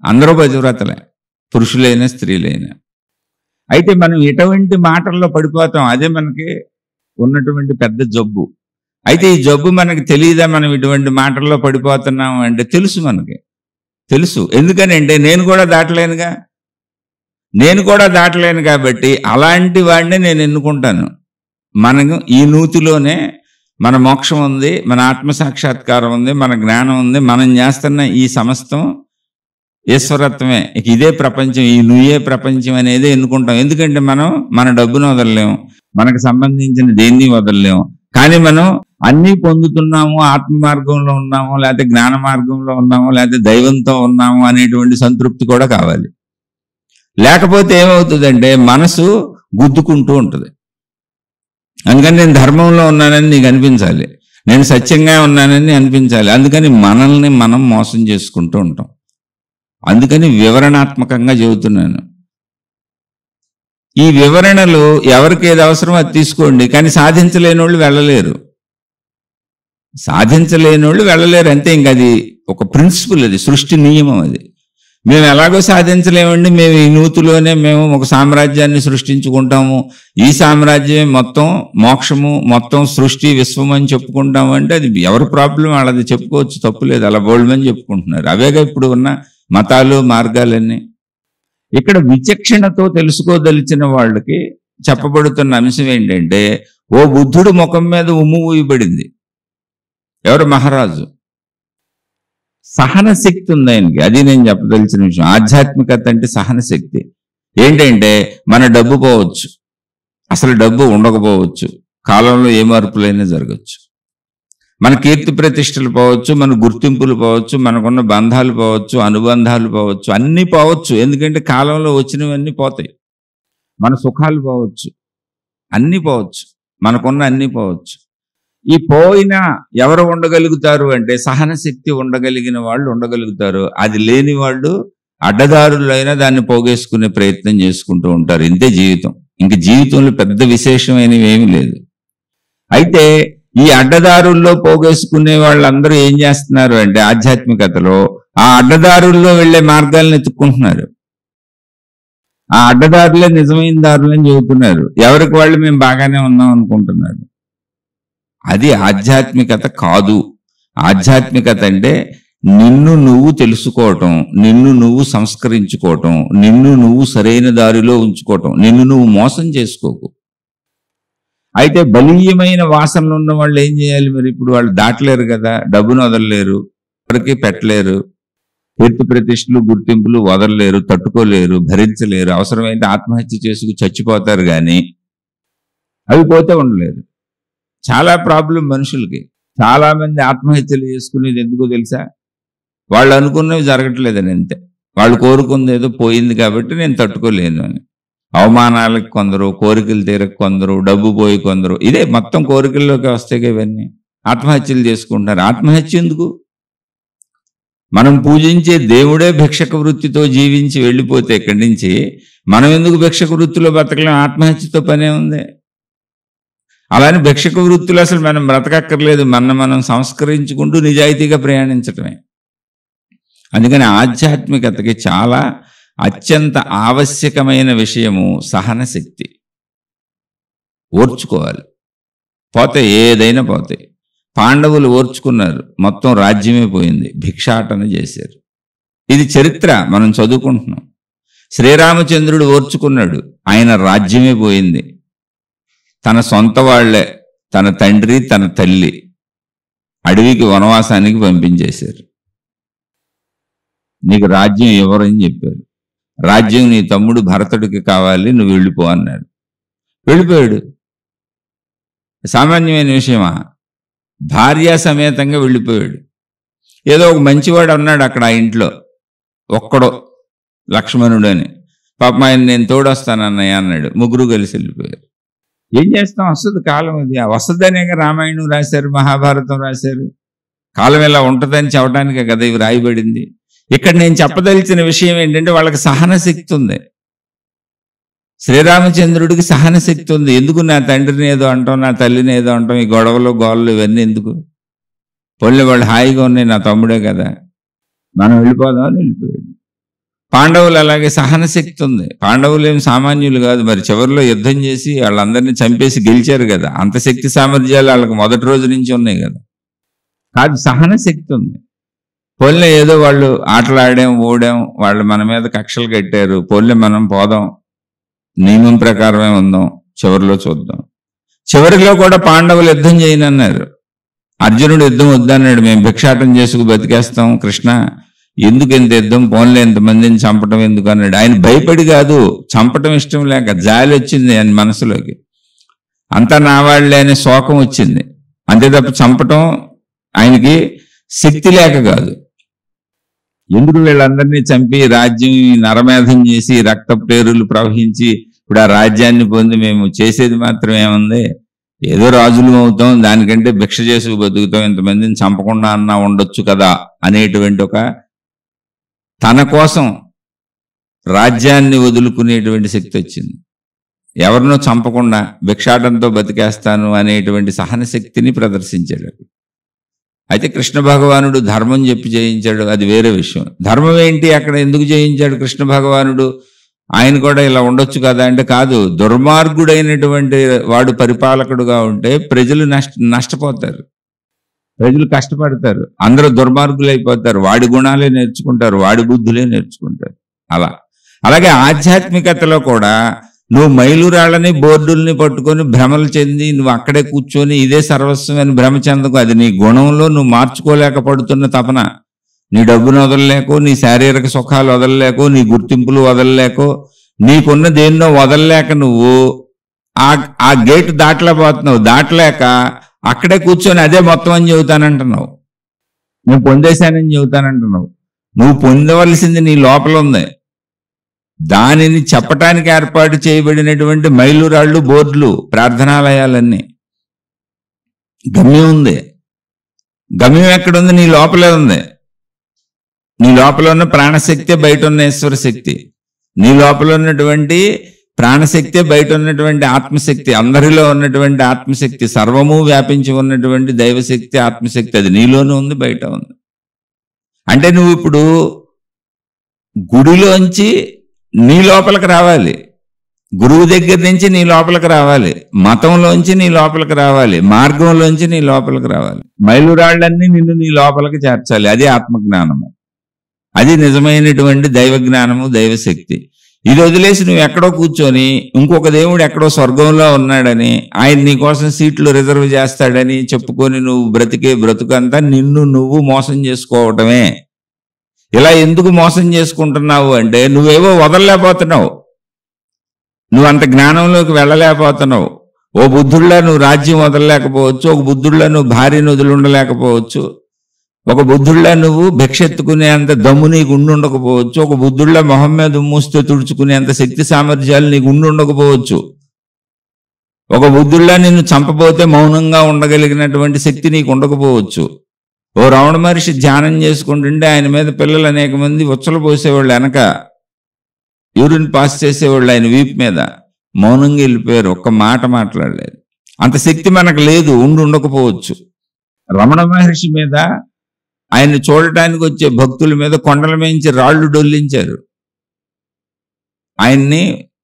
అందరూ పతివ్రతలే, పురుషులైనా స్త్రీలైనా. అయితే మనం ఎటువంటి మాటల్లో పడిపోతాం, అదే మనకి ఉన్నటువంటి పెద్ద జబ్బు. అయితే ఈ జబ్బు మనకి తెలియదా? మనం ఇటువంటి మాటల్లో పడిపోతున్నాం అంటే తెలుసు, మనకి తెలుసు. ఎందుకని అంటే నేను కూడా దాటలేను కాబట్టి అలాంటి వాడిని నేను ఎన్నుకుంటాను. మనకు ఈ నూతిలోనే మన మోక్షం ఉంది, మన ఆత్మసాక్షాత్కారం ఉంది, మన జ్ఞానం ఉంది. మనం చేస్తున్న ఈ సమస్తం ఈశ్వరత్వమే, ఇదే ప్రపంచం, ఈ నుయ్యే ప్రపంచం అనేది ఎన్నుకుంటాం. ఎందుకంటే మనం మన డబ్బును వదలలేము, మనకు సంబంధించిన దేన్ని వదలలేము. కానీ మనం అన్నీ పొందుతున్నాము, ఆత్మ మార్గంలో ఉన్నాము, లేకపోతే జ్ఞాన మార్గంలో ఉన్నాము, లేకపోతే దైవంతో ఉన్నాము అనేటువంటి సంతృప్తి కూడా కావాలి. లేకపోతే ఏమవుతుందంటే మనసు గుద్దుకుంటూ ఉంటుంది. అందుకని నేను ధర్మంలో ఉన్నానని నీకు అనిపించాలి, నేను సత్యంగా ఉన్నానని అనిపించాలి. అందుకని మనల్ని మనం మోసం చేసుకుంటూ ఉంటాం. అందుకని వివరణాత్మకంగా చెబుతున్నాను. ఈ వివరణలు ఎవరికి ఏది అవసరమో అది తీసుకోండి, కానీ సాధించలేని వాళ్ళు వెళ్ళలేరు. అంతే. ఇంక అది ఒక ప్రిన్సిపల్, అది సృష్టి నియమం. అది మేము ఎలాగో సాధించలేమండి, మేము ఈ నూతిలోనే మేము ఒక సామ్రాజ్యాన్ని సృష్టించుకుంటాము, ఈ సామ్రాజ్యమే మొత్తం మోక్షము, మొత్తం సృష్టి విశ్వం అని చెప్పుకుంటాము అంటే అది ఎవరి ప్రాబ్లం వాళ్ళది, చెప్పుకోవచ్చు, తప్పులేదు. అలా బోల్డ్మని చెప్పుకుంటున్నారు. అవేగా ఇప్పుడు ఉన్న మతాలు, మార్గాలన్నీ. ఇక్కడ విచక్షణతో తెలుసుకోదలిచిన వాళ్ళకి చెప్పబడుతున్న అంశం ఏంటంటే, ఓ బుద్ధుడు ముఖం మీద ఉమ్ము ఊయబడింది. ఎవరు? మహారాజు. సహన శక్తి ఉంది ఆయనకి. అది నేను చెప్పదలిచిన విషయం. ఆధ్యాత్మికత అంటే సహన శక్తి. ఏంటంటే మన డబ్బు పోవచ్చు, అసలు డబ్బు ఉండకపోవచ్చు, కాలంలో ఏ మార్పులైనా జరగచ్చు. మన కీర్తి ప్రతిష్టలు పోవచ్చు, మన గుర్తింపులు పోవచ్చు, మనకున్న బంధాలు పోవచ్చు, అనుబంధాలు పోవచ్చు, అన్నీ పోవచ్చు. ఎందుకంటే కాలంలో వచ్చినవన్నీ పోతాయి. మన సుఖాలు పోవచ్చు, అన్నీ పోవచ్చు, మనకున్న అన్నీ పోవచ్చు. ఈ పోయినా ఎవరు ఉండగలుగుతారు అంటే సహన శక్తి ఉండగలిగిన వాళ్ళు ఉండగలుగుతారు. అది లేని వాళ్ళు అడ్డదారులైనా దాన్ని పోగేసుకునే ప్రయత్నం చేసుకుంటూ ఉంటారు. ఇంతే జీవితం. ఇంక జీవితంలో పెద్ద విశేషమైనవి ఏమీ లేదు. అయితే ఈ అడ్డదారుల్లో పోగేసుకునే వాళ్ళందరూ ఏం చేస్తున్నారు అంటే ఆధ్యాత్మికతలో ఆ అడ్డదారుల్లో వెళ్లే మార్గాలను ఎత్తుక్కుంటున్నారు. ఆ అడ్డదారులే నిజమైన దారులని చెబుతున్నారు. ఎవరికి వాళ్ళు మేము బాగానే ఉన్నాం అనుకుంటున్నారు. అది ఆధ్యాత్మికత కాదు. ఆధ్యాత్మికత అంటే నిన్ను నువ్వు తెలుసుకోవటం, నిన్ను నువ్వు సంస్కరించుకోవటం, నిన్ను నువ్వు సరైన దారిలో ఉంచుకోవటం. నిన్ను నువ్వు మోసం చేసుకోకు. అయితే బలీయమైన వాసనలు ఉన్న వాళ్ళు ఏం చేయాలి మరి? ఇప్పుడు వాళ్ళు దాటలేరు కదా, డబ్బును వదలలేరు, ఎవరికి పెట్టలేరు, కీర్తి ప్రతిష్టలు గుర్తింపులు వదలలేరు, తట్టుకోలేరు, భరించలేరు. అవసరమైతే ఆత్మహత్య చేసుకు చచ్చిపోతారు. కానీ అవి పోతే ఉండలేరు. చాలా ప్రాబ్లం మనుషులకి. చాలా మంది ఆత్మహత్యలు చేసుకునేది ఎందుకో తెలుసా? వాళ్ళు అనుకున్నవి జరగట్లేదని అంతే. వాళ్ళు కోరుకుంది ఏదో పోయింది కాబట్టి నేను తట్టుకోలేను అని. అవమానాలకు కొందరు, కోరికలు తీరక కొందరు, డబ్బు పోయి కొందరు, ఇదే మొత్తం కోరికల్లోకి వస్తాయి ఇవన్నీ. ఆత్మహత్యలు చేసుకుంటున్నారు. ఆత్మహత్య ఎందుకు? మనం పూజించే దేవుడే భిక్షక వృత్తితో జీవించి వెళ్ళిపోతే ఇక్కడి నుంచి మనం ఎందుకు భిక్షక వృత్తిలో బతకలేం? ఆత్మహత్యతో పనే ఉంది. అలానే భిక్షక వృత్తిలో అసలు మనం బ్రతకక్కర్లేదు. మనం సంస్కరించుకుంటూ నిజాయితీగా ప్రయాణించటమే. అందుకని ఆధ్యాత్మికతకి చాలా అత్యంత ఆవశ్యకమైన విషయము సహన శక్తి. ఓర్చుకోవాలి. పోతే ఏదైనా పోతాయి. పాండవులు ఓర్చుకున్నారు, మొత్తం రాజ్యమే పోయింది, భిక్షాటన చేశారు. ఇది చరిత్ర, మనం చదువుకుంటున్నాం. శ్రీరామచంద్రుడు ఓర్చుకున్నాడు, ఆయన రాజ్యమే పోయింది. తన సొంత వాళ్లే, తన తండ్రి తన తల్లి అడవికి వనవాసానికి పంపించేశారు. నీకు రాజ్యం ఎవరని చెప్పారు. రాజ్యం నీ తమ్ముడు భరతుడికి కావాలి, నువ్వు వెళ్ళిపో అన్నాడు. వెళ్ళిపోయాడు. సామాన్యమైన విషయమా? భార్య సమేతంగా వెళ్ళిపోయాడు. ఏదో ఒక మంచివాడు అన్నాడు అక్కడ ఆ ఇంట్లో, ఒక్కడో లక్ష్మణుడు అని. పాపం ఆయన నేను తోడొస్తానన్నయ్య అన్నాడు. ముగ్గురు కలిసి వెళ్ళిపోయారు. ఏం చేస్తాం? వస్తుంది కాలం. అది వస్తుందనేగా రామాయణం రాశారు, మహాభారతం రాశారు. కాలం ఇలా ఉంటుందని చెప్పడానికే కదా ఇవి రాయబడింది. ఇక్కడ నేను చెప్పదలిచిన విషయం ఏంటంటే, వాళ్ళకి సహన శక్తి ఉంది. శ్రీరామచంద్రుడికి సహన శక్తి ఉంది. ఎందుకు నా తండ్రిని ఏదో అంటాం, నా తల్లిని ఏదో అంటాం, ఈ గొడవలు గోళ్ళు ఇవన్నీ ఎందుకు? పొల్లి వాళ్ళు హాయిగా ఉన్నాయి, నా తమ్ముడే కదా, మనం వెళ్ళిపోదామని వెళ్ళిపోయాడు. పాండవులు అలాగే సహన శక్తి ఉంది. పాండవులు ఏం సామాన్యులు కాదు. మరి చివరిలో యుద్ధం చేసి వాళ్ళందరినీ చంపేసి గెలిచారు కదా. అంత శక్తి సామర్థ్యాలు వాళ్ళకి మొదటి రోజు నుంచి ఉన్నాయి కదా. కాదు, సహన శక్తి ఉంది. పొల్లి ఏదో వాళ్ళు ఆటలాడాం, ఓడాం, వాళ్ళు మన మీద కక్షలు కట్టారు, పొల్లి మనం పోదాం, నియమం ప్రకారమే ఉందాం, చివరిలో చూద్దాం. చివరిలో కూడా పాండవులు యుద్ధం చేయనన్నారు. అర్జునుడు యుద్ధం వద్దన్నాడు, మేము భిక్షాటం చేసుకు బతికేస్తాం, కృష్ణ ఎందుకు ఎంత యుద్ధం, పోన్లే ఎంతమందిని చంపటం ఎందుకు అన్నాడు. ఆయన భయపడి కాదు, చంపటం ఇష్టం లేక, జాలి వచ్చింది ఆయన మనసులోకి. అంతా నా వాళ్ళే అనే శోకం వచ్చింది, అంతే తప్ప చంపటం ఆయనకి శక్తి లేక కాదు. ఎందుకు వీళ్ళందరినీ చంపి రాజ్యం నరమేధం చేసి రక్తప్రేరులు ప్రవహించి ఇప్పుడు ఆ రాజ్యాన్ని పొంది మేము చేసేది మాత్రం ఏముంది, ఏదో రాజులు అవుతాం, దానికంటే భిక్ష చేసుకు బతుకుతాం, ఇంతమందిని చంపకుండా అన్నా ఉండొచ్చు కదా అనేటువంటి ఒక తన కోసం రాజ్యాన్ని వదులుకునేటువంటి శక్తి వచ్చింది. ఎవరినో చంపకుండా భిక్షాటంతో బతికేస్తాను అనేటువంటి సహన శక్తిని ప్రదర్శించాడు. అయితే కృష్ణ భగవానుడు ధర్మం చెప్పి జయించాడు, అది వేరే విషయం. ధర్మం ఏంటి అక్కడ, ఎందుకు జయించాడు కృష్ణ భగవానుడు? ఆయన కూడా ఇలా ఉండొచ్చు కదా అంటే కాదు. దుర్మార్గుడైనటువంటి వాడు పరిపాలకుడుగా ఉంటే ప్రజలు నష్టపోతారు, ప్రజలు కష్టపడతారు, అందరూ దుర్మార్గులు అయిపోతారు, వాడి గుణాలే నేర్చుకుంటారు, వాడి బుద్ధులే నేర్చుకుంటారు. అలాగే ఆధ్యాత్మికతలో కూడా నువ్వు మైలురాళ్ళని బోర్డుల్ని పట్టుకొని భ్రమలు చెంది నువ్వు అక్కడే కూర్చొని ఇదే సర్వస్వం అని భ్రమ చెందకు. అది నీ గుణంలో నువ్వు మార్చుకోలేకపోతున్న తపన. నీ డబ్బును వదలలేకో, నీ శారీరక సుఖాలు వదలలేకో, నీ గుర్తింపులు వదలలేకో, నీకున్న దేన్నో వదలలేక నువ్వు ఆ గేటు దాటలేకపోతున్నావు. దాటలేక అక్కడే కూర్చొని అదే మొత్తం అని చెబుతానంటున్నావు, నువ్వు పొందేశానని చెబుతానంటున్నావు. నువ్వు పొందవలసింది నీ లోపల ఉంది. దానిని చెప్పటానికి ఏర్పాటు చేయబడినటువంటి మైలురాళ్ళు, బోర్డులు, ప్రార్థనాలయాలన్నీ. గమ్యం ఉంది. గమ్యం ఎక్కడుంది? నీ లోపలే ఉంది. నీ లోపల ఉన్న ప్రాణశక్తి, బయట ఉన్న ఈశ్వర శక్తి. నీ లోపల ఉన్నటువంటి ప్రాణశక్తి, బయట ఉన్నటువంటి ఆత్మశక్తి, అందరిలో ఉన్నటువంటి ఆత్మశక్తి, సర్వము వ్యాపించి ఉన్నటువంటి దైవశక్తి, ఆత్మశక్తి, అది నీలోనూ ఉంది, బయట ఉంది. అంటే నువ్వు ఇప్పుడు గుడిలోంచి నీ లోపలికి రావాలి, గురువు దగ్గర నుంచి నీ లోపలికి రావాలి, మతంలోంచి నీ లోపలికి రావాలి, మార్గంలోంచి నీ లోపలికి రావాలి. మైలురాళ్ళన్నీ నిన్ను నీ లోపలికి చేర్చాలి. అది ఆత్మజ్ఞానము, అది నిజమైనటువంటి దైవ జ్ఞానము, దైవశక్తి. ఇది వదిలేసి నువ్వు ఎక్కడో కూర్చొని ఇంకొక దేవుడు ఎక్కడో స్వర్గంలో ఉన్నాడని, ఆయన నీ కోసం సీట్లు రిజర్వ్ చేస్తాడని చెప్పుకొని నువ్వు బ్రతికే బ్రతుకంతా నిన్ను నువ్వు మోసం చేసుకోవటమే. ఇలా ఎందుకు మోసం చేసుకుంటున్నావు అంటే, నువ్వేవో వదలలేకపోతున్నావు, నువ్వు అంత జ్ఞానంలోకి వెళ్ళలేకపోతున్నావు, ఓ బుద్ధుడిలా నువ్వు రాజ్యం వదలలేకపోవచ్చు, ఒక బుద్ధుడిలా నువ్వు భార్యను వదిలి ఉండలేకపోవచ్చు, ఒక బుద్ధుడిలా నువ్వు భిక్షెత్తుకునే అంత దమ్ము నీకు ఉండకపోవచ్చు, ఒక బుద్ధుడిలా మొహం మీద మూస్తే తుడుచుకునే అంత శక్తి సామర్థ్యాలు నీకు ఉండకపోవచ్చు, ఒక బుద్ధుడిలా నిన్ను చంపబోతే మౌనంగా ఉండగలిగినటువంటి శక్తి నీకు ఉండకపోవచ్చు. ఓ రమణ మహర్షి ధ్యానం చేసుకుంటుంటే ఆయన మీద పిల్లలు అనేక మంది ఉచ్చలు పోసేవాళ్ళు, వెనక యూరిన్ పాస్ చేసేవాళ్ళు ఆయన వీపు మీద, మౌనంగా వెళ్ళిపోయారు, ఒక్క మాట మాట్లాడలేదు. అంత శక్తి మనకు లేదు, ఉండకపోవచ్చు. రమణ మహర్షి మీద, ఆయన చూడటానికి వచ్చే భక్తుల మీద కొండల మేంచి రాళ్లు డొల్లించారు, ఆయన్ని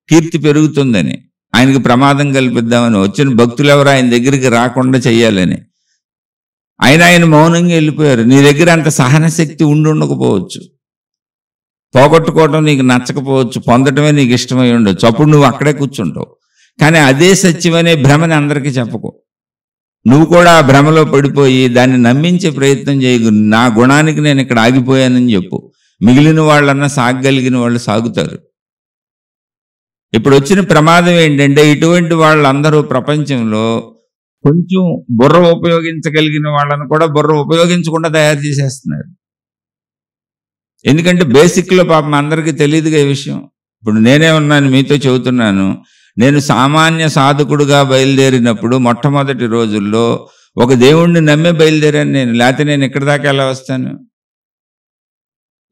కీర్తి పెరుగుతుందని, ఆయనకి ప్రమాదం కల్పిద్దామని, వచ్చిన భక్తులు ఎవరు ఆయన దగ్గరికి రాకుండా చెయ్యాలని. ఆయన మౌనంగా వెళ్ళిపోయారు. నీ దగ్గర అంత సహన శక్తి ఉండకపోవచ్చు, పోగొట్టుకోవటం నీకు నచ్చకపోవచ్చు, పొందటమే నీకు ఇష్టమై ఉండొచ్చు, అప్పుడు నువ్వు అక్కడే కూర్చుంటావు. కానీ అదే సత్యమనే భ్రమని అందరికీ చెప్పకు. నువ్వు కూడా ఆ భ్రమలో పడిపోయి దాన్ని నమ్మించే ప్రయత్నం చేయకు. నా గుణానికి నేను ఇక్కడ ఆగిపోయానని చెప్పు. మిగిలిన వాళ్ళన్నా సాగగలిగిన వాళ్ళు సాగుతారు. ఇప్పుడు వచ్చిన ప్రమాదం ఏంటంటే, ఇటువంటి వాళ్ళందరూ ప్రపంచంలో కొంచెం బుర్ర ఉపయోగించగలిగిన వాళ్ళని కూడా బుర్ర ఉపయోగించకుండా తయారు చేసేస్తున్నారు. ఎందుకంటే బేసిక్లో పాపం అందరికీ తెలియదుగా ఈ విషయం. ఇప్పుడు నేనే ఉన్నాను, మీతో చెబుతున్నాను. నేను సామాన్య సాధకుడుగా బయలుదేరినప్పుడు మొట్టమొదటి రోజుల్లో ఒక దేవుణ్ణి నమ్మే బయలుదేరాను నేను, లేకపోతే నేను ఇక్కడి దాకా ఎలా వస్తాను?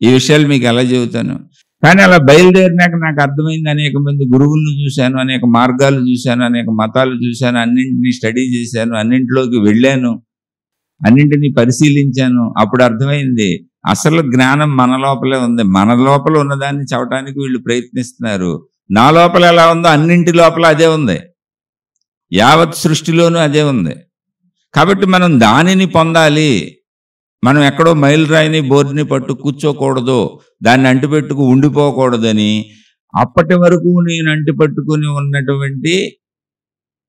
ఈ విషయాలు మీకు ఎలా చెబుతాను? కానీ అలా బయలుదేరినాక నాకు అర్థమైంది, అనేక మంది గురువులను చూశాను, అనేక మార్గాలు చూశాను, అనేక మతాలు చూశాను, అన్నింటినీ స్టడీ చేశాను, అన్నింటిలోకి వెళ్ళాను, అన్నింటినీ పరిశీలించాను. అప్పుడు అర్థమైంది, అసలు జ్ఞానం మన లోపలే ఉంది. మన లోపల ఉన్నదాన్ని చెప్పడానికి వీళ్ళు ప్రయత్నిస్తున్నారు. నా లోపల ఎలా ఉందో అన్నింటి లోపల అదే ఉంది, యావత్ సృష్టిలోనూ అదే ఉంది. కాబట్టి మనం దానిని పొందాలి. మనం ఎక్కడో మైలురాయిని బోర్డుని పట్టు కూర్చోకూడదు, దాన్ని అంటిపెట్టుకు ఉండిపోకూడదని అప్పటి వరకు నేను అంటిపెట్టుకుని ఉన్నటువంటి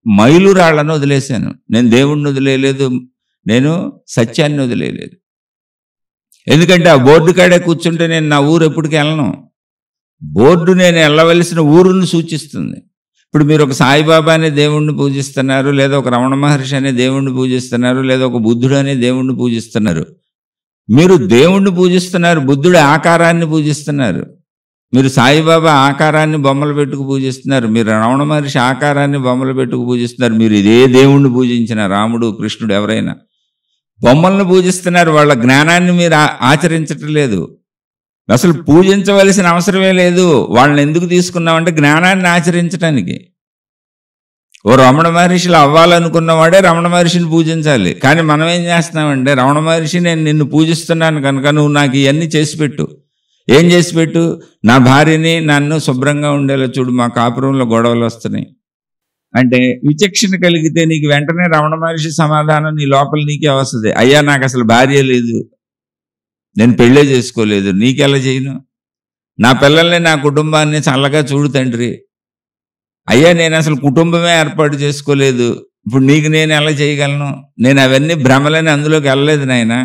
మైలురాళ్లను వదిలేశాను. నేను దేవుణ్ణి వదిలేయలేదు, నేను సత్యాన్ని వదిలేయలేదు. ఎందుకంటే ఆ బోర్డు కాడే కూర్చుంటే నేను నా ఊరు ఎప్పటికీ వెళ్ళను. బోర్డు నేను వెళ్ళవలసిన ఊరుని సూచిస్తుంది. ఇప్పుడు మీరు ఒక సాయిబాబా అనే దేవుణ్ణి పూజిస్తున్నారు, లేదా ఒక రమణ మహర్షి అనే దేవుణ్ణి పూజిస్తున్నారు, లేదా ఒక బుద్ధుడు అనే దేవుణ్ణి పూజిస్తున్నారు. మీరు దేవుణ్ణి పూజిస్తున్నారు, బుద్ధుడి ఆకారాన్ని పూజిస్తున్నారు. మీరు సాయిబాబా ఆకారాన్ని బొమ్మలు పెట్టుకు పూజిస్తున్నారు, మీరు రమణ మహర్షి ఆకారాన్ని బొమ్మలు పెట్టుకు పూజిస్తున్నారు. మీరు ఇదే దేవుణ్ణి పూజించిన రాముడు, కృష్ణుడు ఎవరైనా బొమ్మలను పూజిస్తున్నారు. వాళ్ళ జ్ఞానాన్ని మీరు ఆచరించటం లేదు. అసలు పూజించవలసిన అవసరమే లేదు. వాళ్ళని ఎందుకు తీసుకున్నామంటే జ్ఞానాన్ని ఆచరించడానికి. ఓ రమణ మహర్షిలో అవ్వాలనుకున్నవాడే రమణ మహర్షిని పూజించాలి. కానీ మనం ఏం చేస్తున్నామంటే, రమణ మహర్షి నేను నిన్ను పూజిస్తున్నాను కనుక నువ్వు నాకు ఇవన్నీ చేసిపెట్టు. ఏం చేసిపెట్టు? నా భార్యని నన్ను శుభ్రంగా ఉండేలా చూడు, మా కాపురంలో గొడవలు వస్తున్నాయి అంటే విచక్షణ కలిగితే నీకు వెంటనే రమణ మహర్షి సమాధానం నీ లోపల నీకే వస్తుంది. అయ్యా నాకు అసలు భార్య లేదు, నేను పెళ్ళే చేసుకోలేదు, నీకెలా చేయను? నా పిల్లల్ని నా కుటుంబాన్ని చల్లగా చూడు తండ్రి. అయ్యా నేను అసలు కుటుంబమే ఏర్పాటు చేసుకోలేదు, ఇప్పుడు నీకు నేను ఎలా చేయగలను? నేను అవన్నీ భ్రమలని అందులోకి వెళ్ళలేదు నాయనా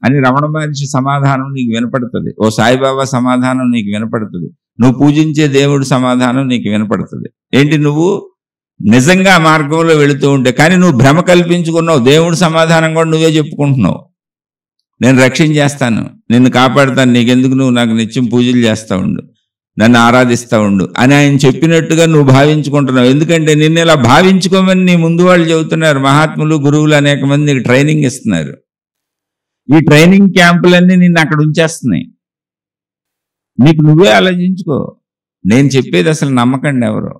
అని రమణ మహర్షి సమాధానం నీకు వినపడుతుంది. ఓ సాయిబాబా సమాధానం నీకు వినపడుతుంది. నువ్వు పూజించే దేవుడి సమాధానం నీకు వినపడుతుంది. ఏంటి? నువ్వు నిజంగా మార్గంలో వెళుతూ ఉంటే, కానీ నువ్వు భ్రమ కల్పించుకున్నావు. దేవుడి సమాధానం కూడా నువ్వే చెప్పుకుంటున్నావు. నేను రక్షించేస్తాను, నిన్ను కాపాడుతాను, నీకెందుకు, నువ్వు నాకు నిత్యం పూజలు చేస్తూ ఉండు, నన్ను ఆరాధిస్తూ ఉండు అని ఆయన చెప్పినట్టుగా నువ్వు భావించుకుంటున్నావు. ఎందుకంటే నిన్ను ఇలా భావించుకోమని నీ ముందు వాళ్ళు చెబుతున్నారు. మహాత్ములు, గురువులు అనేక మంది నీకు ట్రైనింగ్ ఇస్తున్నారు. ఈ ట్రైనింగ్ క్యాంపులన్నీ నిన్ను అక్కడ ఉంచేస్తున్నాయి. నీకు నువ్వే ఆలోచించుకో. నేను చెప్పేది అసలు నమ్మకండి ఎవరు,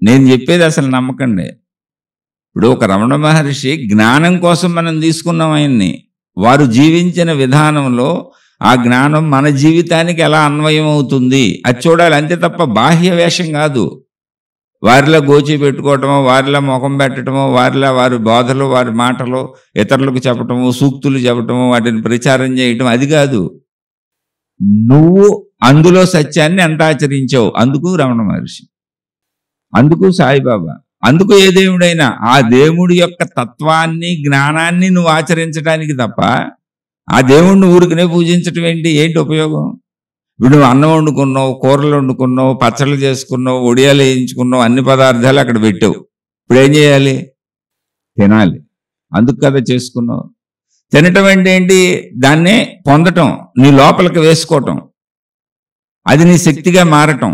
నేను చెప్పేది అసలు నమ్మకండి. ఇప్పుడు ఒక రమణ మహర్షి జ్ఞానం కోసం మనం తీసుకున్నాం ఆయన్ని. వారు జీవించిన విధానంలో ఆ జ్ఞానం మన జీవితానికి ఎలా అన్వయం అవుతుంది అది చూడాలి, అంతే తప్ప బాహ్య వేషం కాదు. వారిలో గోచి పెట్టుకోవటమో, వారిలో ముఖం పెట్టడమో, వారిలో వారి బోధలు, వారి మాటలు ఇతరులకు చెప్పటము, సూక్తులు చెప్పటము, వాటిని ప్రచారం చేయటం, అది కాదు. నువ్వు అందులో సత్యాన్ని ఎంత ఆచరించావు, అందుకు రమణ మహర్షి, అందుకు సాయిబాబా, అందుకు ఏ దేవుడైనా ఆ దేవుడి యొక్క తత్వాన్ని, జ్ఞానాన్ని నువ్వు ఆచరించడానికి తప్ప ఆ దేవుణ్ణి ఊరికనే పూజించటం ఏంటి ఉపయోగం? ఇప్పుడు నువ్వు అన్నం వండుకున్నావు, కూరలు వండుకున్నావు, పచ్చళ్ళు చేసుకున్నావు, ఒడియాలు వేయించుకున్నావు, అన్ని పదార్థాలు అక్కడ పెట్టావు. ఇప్పుడు ఏం చేయాలి? తినాలి. అందుకు కదా చేసుకున్నావు. తినటం అంటే ఏంటి? దాన్నే పొందటం, నీ లోపలికి వేసుకోవటం, అది నీ శక్తిగా మారటం,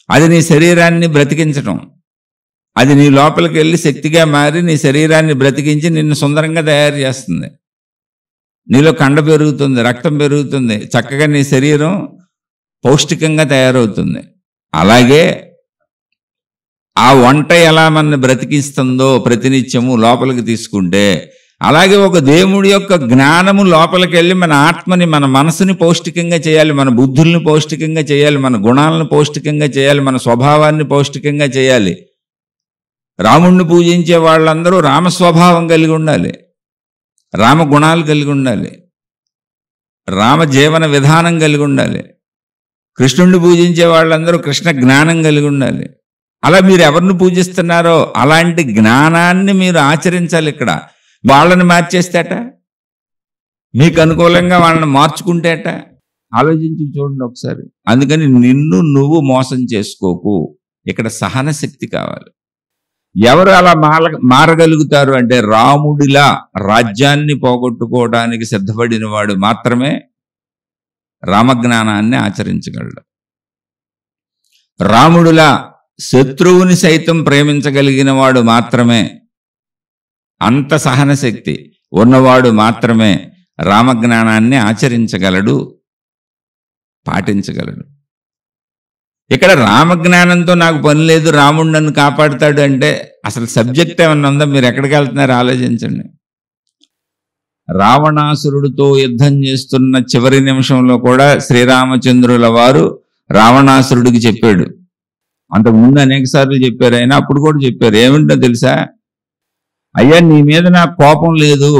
అది నీ శరీరాన్ని బ్రతికించటం, అది నీ లోపలికి వెళ్ళి శక్తిగా మారి నీ శరీరాన్ని బ్రతికించి నిన్ను సుందరంగా తయారు చేస్తుంది. నీలో కండ పెరుగుతుంది, రక్తం పెరుగుతుంది, చక్కగా నీ శరీరం పౌష్టికంగా తయారవుతుంది. అలాగే ఆ వంట ఎలా మన బ్రతికిస్తుందో ప్రతినిత్యము లోపలికి తీసుకుంటే, అలాగే ఒక దేవుడి యొక్క జ్ఞానము లోపలికి వెళ్ళి మన ఆత్మని, మన మనసుని పౌష్టికంగా చేయాలి, మన బుద్ధుల్ని పౌష్టికంగా చేయాలి, మన గుణాలను పౌష్టికంగా చేయాలి, మన స్వభావాన్ని పౌష్టికంగా చేయాలి. రాముణ్ణి పూజించే వాళ్ళందరూ రామ స్వభావం కలిగి ఉండాలి, రామ గుణాలు కలిగి ఉండాలి, రామ జీవన విధానం కలిగి ఉండాలి. కృష్ణుణ్ణి పూజించే వాళ్ళందరూ కృష్ణ జ్ఞానం కలిగి ఉండాలి. అలా మీరు ఎవరిని పూజిస్తున్నారో అలాంటి జ్ఞానాన్ని మీరు ఆచరించాలి. ఇక్కడ వాళ్ళని మార్చేస్తేట, మీకు అనుకూలంగా వాళ్ళని మార్చుకుంటేట, ఆలోచించి చూడండి ఒకసారి. అందుకని నిన్ను నువ్వు మోసం చేసుకోకు. ఇక్కడ సహన శక్తి కావాలి. ఎవరు అలా మారగలుగుతారు అంటే, రాముడిలా రాజ్యాన్ని పోగొట్టుకోవడానికి సిద్ధపడిన వాడు మాత్రమే రామజ్ఞానాన్ని ఆచరించగలడు. రాముడిలా శత్రువుని సైతం ప్రేమించగలిగిన వాడు మాత్రమే, అంత సహన శక్తి ఉన్నవాడు మాత్రమే రామజ్ఞానాన్ని ఆచరించగలడు, పాటించగలడు. ఇక్కడ రామజ్ఞానంతో నాకు పని లేదు, రాముడు నన్ను కాపాడుతాడు అంటే అసలు సబ్జెక్ట్ ఏమన్నా ఉందా? మీరు ఎక్కడికి వెళ్తున్నారు ఆలోచించండి. రావణాసురుడితో యుద్ధం చేస్తున్న చివరి నిమిషంలో కూడా శ్రీరామచంద్రుల వారు రావణాసురుడికి చెప్పాడు. అంతకుముందు అనేక సార్లు చెప్పారు ఆయన. అప్పుడు కూడా చెప్పారు. ఏమిటో తెలుసా? అయ్యా, నీ మీద నాకు కోపం లేదు,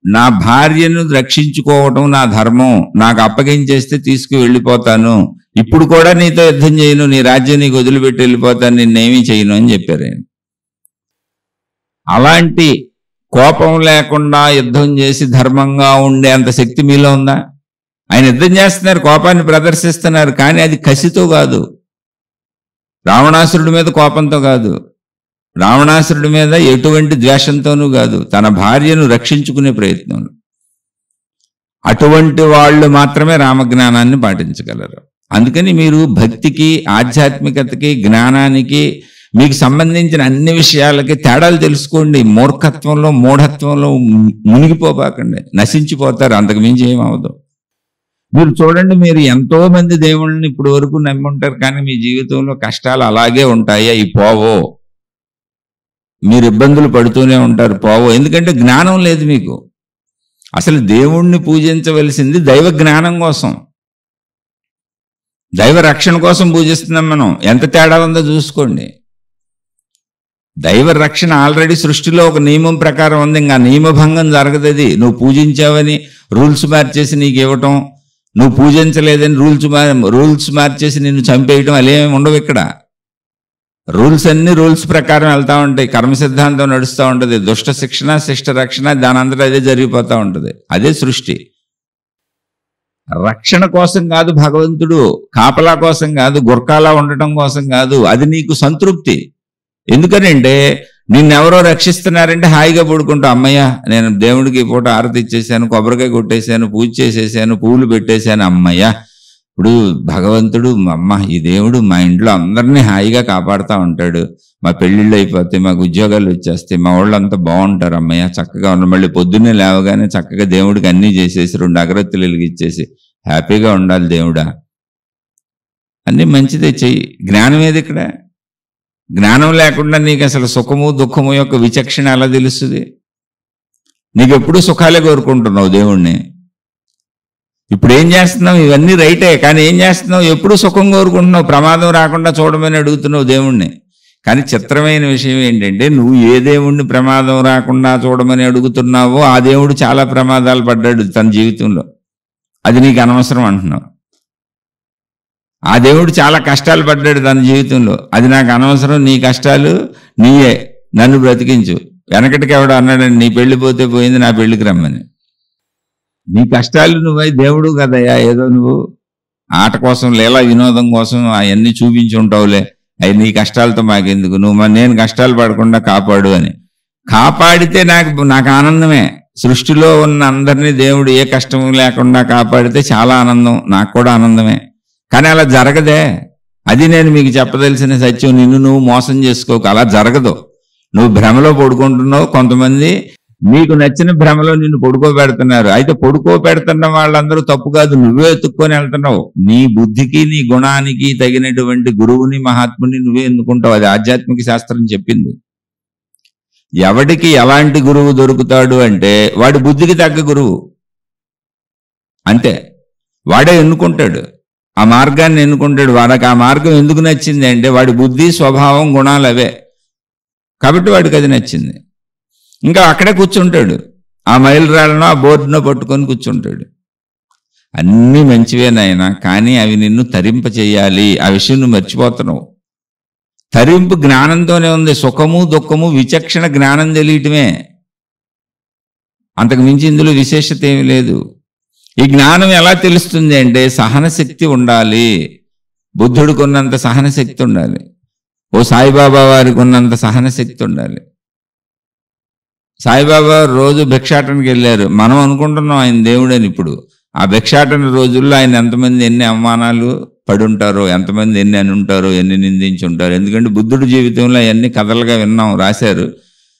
నా భార్యను రక్షించుకోవటం నా ధర్మం, నాకు అప్పగించేస్తే తీసుకు వెళ్ళిపోతాను, ఇప్పుడు కూడా నీతో యుద్ధం చేయను, నీ రాజ్యం నీకు వదిలిపెట్టి వెళ్ళిపోతాను, నిన్నేమీ చేయను అని చెప్పారు ఆయన. అలాంటి కోపం లేకుండా యుద్ధం చేసి ధర్మంగా ఉండే అంత శక్తి మీలో ఉందా? ఆయన యుద్ధం చేస్తున్నారు, కోపాన్ని ప్రదర్శిస్తున్నారు, కానీ అది కసితో కాదు, రావణాసురుడి మీద కోపంతో కాదు, రావణాసురుడి మీద ఎటువంటి ద్వేషంతోనూ కాదు, తన భార్యను రక్షించుకునే ప్రయత్నంలో. అటువంటి వాళ్ళు మాత్రమే రామజ్ఞానాన్ని పాటించగలరు. అందుకని మీరు భక్తికి, ఆధ్యాత్మికతకి, జ్ఞానానికి, మీకు సంబంధించిన అన్ని విషయాలకి తేడాలు తెలుసుకోండి. మూర్ఖత్వంలో, మూఢత్వంలో మునిగిపోబాకండి, నశించిపోతారు, అంతకు మించి ఏమవదు. మీరు చూడండి, మీరు ఎంతో మంది దేవుళ్ళని ఇప్పుడు వరకు నమ్మి ఉంటారు, కానీ మీ జీవితంలో కష్టాలు అలాగే ఉంటాయి, అవి పోవో. మీరు ఇబ్బందులు పడుతూనే ఉంటారు, పోవో. ఎందుకంటే జ్ఞానం లేదు మీకు. అసలు దేవుణ్ణి పూజించవలసింది దైవ జ్ఞానం కోసం, దైవ రక్షణ కోసం పూజిస్తున్నాం మనం. ఎంత తేడా ఉందో చూసుకోండి. దైవ రక్షణ ఆల్రెడీ సృష్టిలో ఒక నియమం ప్రకారం ఉంది, ఇంకా నియమభంగం జరగదది. నువ్వు పూజించావని రూల్స్ మార్చేసి నీకు ఇవ్వటం, నువ్వు పూజించలేదని రూల్స్ మార్చేసి నిన్ను చంపేయటం, అలేమి ఉండవు ఇక్కడ. రూల్స్ అన్ని రూల్స్ ప్రకారం వెళ్తూ ఉంటాయి, కర్మ సిద్ధాంతం నడుస్తూ ఉంటుంది. దుష్ట శిక్షణ, శిష్ట రక్షణ, దాని అంతటా అదే జరిగిపోతూ ఉంటుంది. అదే సృష్టి. రక్షణ కోసం కాదు భగవంతుడు, కాపలా కోసం కాదు, గుర్కాలా ఉండటం కోసం కాదు. అది నీకు సంతృప్తి. ఎందుకనంటే నిన్నెవరో రక్షిస్తున్నారంటే హాయిగా పడుకుంటా, అమ్మయ్య నేను దేవుడికి పూట ఆరతి ఇచ్చేసాను, కొబ్బరికాయ కొట్టేశాను, పూజ చేసేసాను, పూలు పెట్టేశాను, అమ్మయ్య ఇప్పుడు భగవంతుడు, అమ్మ ఈ దేవుడు మా ఇంట్లో అందరినీ హాయిగా కాపాడుతూ ఉంటాడు, మా పెళ్ళిళ్ళు అయిపోతాయి, మాకు ఉద్యోగాలు వచ్చేస్తాయి, మా వాళ్ళు అంతా బాగుంటారు, అమ్మయ్య చక్కగా ఉన్నారు. మళ్ళీ పొద్దున్నే లేవగానే చక్కగా దేవుడికి అన్నీ చేసేసి 2 అగరత్తులు వెలిగిచ్చేసి హ్యాపీగా ఉండాలి దేవుడా, అన్నీ మంచిదే చెయ్యి. జ్ఞానం ఏది ఇక్కడ? జ్ఞానం లేకుండా నీకు అసలు సుఖము దుఃఖము యొక్క విచక్షణ ఎలా తెలుస్తుంది? నీకు ఎప్పుడు సుఖాలే కోరుకుంటున్నావు దేవుణ్ణి. ఇప్పుడు ఏం చేస్తున్నావు? ఇవన్నీ రైటే, కానీ ఏం చేస్తున్నావు? ఎప్పుడు సుఖం కోరుకుంటున్నావు, ప్రమాదం రాకుండా చూడమని అడుగుతున్నావు దేవుణ్ణి. కానీ చిత్రమైన విషయం ఏంటంటే, నువ్వు ఏ దేవుణ్ణి ప్రమాదం రాకుండా చూడమని అడుగుతున్నావో ఆ దేవుడు చాలా ప్రమాదాలు పడ్డాడు తన జీవితంలో, అది నీకు అనవసరం అంటున్నావు. ఆ దేవుడు చాలా కష్టాలు పడ్డాడు తన జీవితంలో, అది నాకు అనవసరం, నీ కష్టాలు నీయే, నన్ను బ్రతికించు. వెనకటికి ఎవడో అన్నాడండి, నీ పెళ్లి పోతే పోయింది, నా పెళ్లికి రమ్మని. నీ కష్టాలు నువ్వై దేవుడు కదయ్యా, ఏదో నువ్వు ఆట కోసం లీలా వినోదం కోసం అవన్నీ చూపించి ఉంటావులే, అవి నీ కష్టాలతో మాకెందుకు, నువ్వు నేను కష్టాలు పడకుండా కాపాడు అని. కాపాడితే నాకు ఆనందమే. సృష్టిలో ఉన్న అందరినీ దేవుడు ఏ కష్టం లేకుండా కాపాడితే చాలా ఆనందం, నాకు కూడా ఆనందమే. కానీ అలా జరగదే. అది నేను మీకు చెప్పదలిసిన సత్యం. నిన్ను నువ్వు మోసం చేసుకోకు, అలా జరగదు. నువ్వు భ్రమలో పడుకుంటున్నావు. కొంతమంది నీకు నచ్చిన భ్రమలో నిన్ను పడుకోబెడుతున్నారు. అయితే పడుకోబెడుతున్న వాళ్ళందరూ తప్పు కాదు, నువ్వే ఎత్తుక్కొని వెళ్తున్నావు. నీ బుద్ధికి నీ గుణానికి తగినటువంటి గురువుని మహాత్ముని నువ్వే ఎన్నుకుంటావు. అది ఆధ్యాత్మిక శాస్త్రం చెప్పింది. ఎవడికి ఎలాంటి గురువు దొరుకుతాడు అంటే వాడి బుద్ధికి తగ్గ గురువు, అంతే. వాడే ఎన్నుకుంటాడు, ఆ మార్గాన్ని ఎన్నుకుంటాడు. వాడికి ఆ మార్గం ఎందుకు నచ్చింది అంటే వాడి బుద్ధి, స్వభావం, గుణాలు అవే కాబట్టి వాడికి అది నచ్చింది. ఇంకా అక్కడే కూర్చుంటాడు, ఆ మైలురాళ్ళనో ఆ బోర్డునో పట్టుకొని కూర్చుంటాడు. అన్నీ మంచివేనాయనా, కానీ అవి నిన్ను తరింప చేయాలి. ఆ విషయం నువ్వు మర్చిపోతున్నావు. తరింపు జ్ఞానంతోనే ఉంది. సుఖము దుఃఖము విచక్షణ జ్ఞానం తెలియటమే, అంతకు మించి ఇందులో విశేషత ఏమి లేదు. ఈ జ్ఞానం ఎలా తెలుస్తుంది అంటే సహనశక్తి ఉండాలి. బుద్ధుడికి ఉన్నంత సహనశక్తి ఉండాలి. ఓ సాయిబాబా వారికి ఉన్నంత సహనశక్తి ఉండాలి. సాయిబాబా రోజు భిక్షాటనకి వెళ్ళారు. మనం అనుకుంటున్నాం ఆయన దేవుడని. ఇప్పుడు ఆ భిక్షాటన రోజుల్లో ఆయన ఎంతమంది ఎన్ని అవమానాలు పడి ఉంటారో, ఎంతమంది ఎన్ని అని ఉంటారో, ఎన్ని నిందించి ఉంటారో. ఎందుకంటే బుద్ధుడి జీవితంలో అవన్నీ కథలుగా విన్నాం, రాశారు.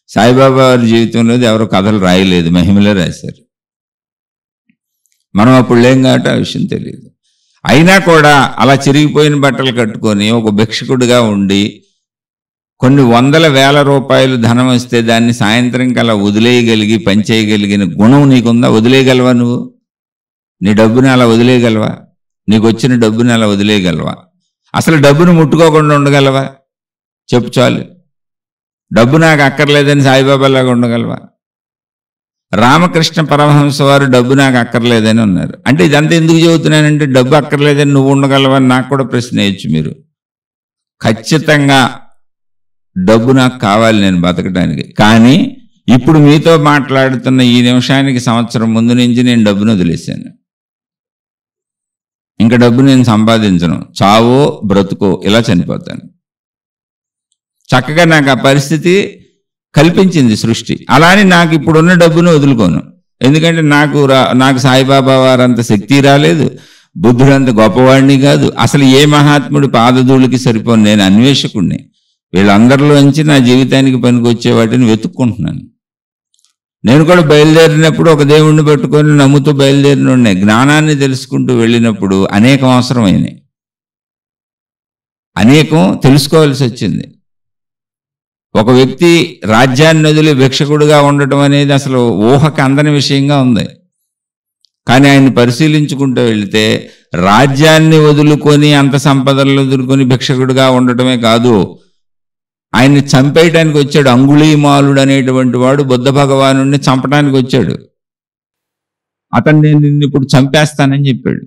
సాయిబాబా వారి జీవితంలో ఎవరో కథలు రాయలేదు, మహిమలే రాశారు. మనం అప్పుడు లేం కాబట్టి ఆ విషయం తెలియదు. అయినా కూడా అలా చిరిగిపోయిన బట్టలు కట్టుకొని ఒక భిక్షకుడిగా ఉండి కొన్ని వందల వేల రూపాయలు ధనం వస్తే దాన్ని సాయంత్రం కల్లా వదిలేయగలిగి పనిచేయగలిగిన గుణం నీకుందా? వదిలేయగలవా? నువ్వు నీ డబ్బుని అలా వదిలేయగలవా? నీకు వచ్చిన డబ్బుని అలా వదిలేయగలవా? అసలు డబ్బును ముట్టుకోకుండా ఉండగలవా? చెప్పు చాలు. డబ్బు నాకు అక్కర్లేదని సాయిబాబాలాగా ఉండగలవా? రామకృష్ణ పరమహంస వారు డబ్బు నాకు అక్కర్లేదని ఉన్నారు. అంటే ఇదంతా ఎందుకు చెబుతున్నానంటే డబ్బు అక్కర్లేదని నువ్వు ఉండగలవని నాకు కూడా ప్రశ్న వేయచ్చు మీరు. ఖచ్చితంగా డబ్బు నాకు కావాలి నేను బతకడానికి. కానీ ఇప్పుడు మీతో మాట్లాడుతున్న ఈ నిమిషానికి సంవత్సరం ముందు నుంచి నేను డబ్బును వదిలేశాను. ఇంకా డబ్బు నేను సంపాదించను. చావో బ్రతుకో ఇలా చనిపోతాను. చక్కగా నాకు ఆ పరిస్థితి కల్పించింది సృష్టి. అలానే నాకు ఇప్పుడున్న డబ్బును వదులుకోను. ఎందుకంటే నాకు సాయిబాబా వారంత శక్తి రాలేదు, బుద్ధుడంత గొప్పవాడిని కాదు. అసలు ఏ మహాత్ముడి పాదధూళికి సరిపోను. నేను అన్వేషకుడిని. వీళ్ళందరిలోంచి నా జీవితానికి పనికొచ్చే వాటిని వెతుక్కుంటున్నాను. నేను కూడా బయలుదేరినప్పుడు ఒక దేవుణ్ణి పెట్టుకొని నమ్ముతూ బయలుదేరిన జ్ఞానాన్ని తెలుసుకుంటూ వెళ్ళినప్పుడు అనేకం అవసరమైనాయి, అనేకం తెలుసుకోవాల్సి వచ్చింది. ఒక వ్యక్తి రాజ్యాన్ని వదిలి భిక్షకుడిగా ఉండటం అనేది అసలు ఊహకు అందని విషయంగా ఉంది. కానీ ఆయన్ని పరిశీలించుకుంటూ వెళితే రాజ్యాన్ని వదులుకొని అంత సంపదలు వదులుకొని భిక్షకుడిగా ఉండటమే కాదు, ఆయన్ని చంపేయడానికి వచ్చాడు. అంగుళీమాలుడు అనేటువంటి వాడు బుద్ధ భగవానుడిని చంపడానికి వచ్చాడు. అతను నేను నిన్ను ఇప్పుడు చంపేస్తానని చెప్పాడు.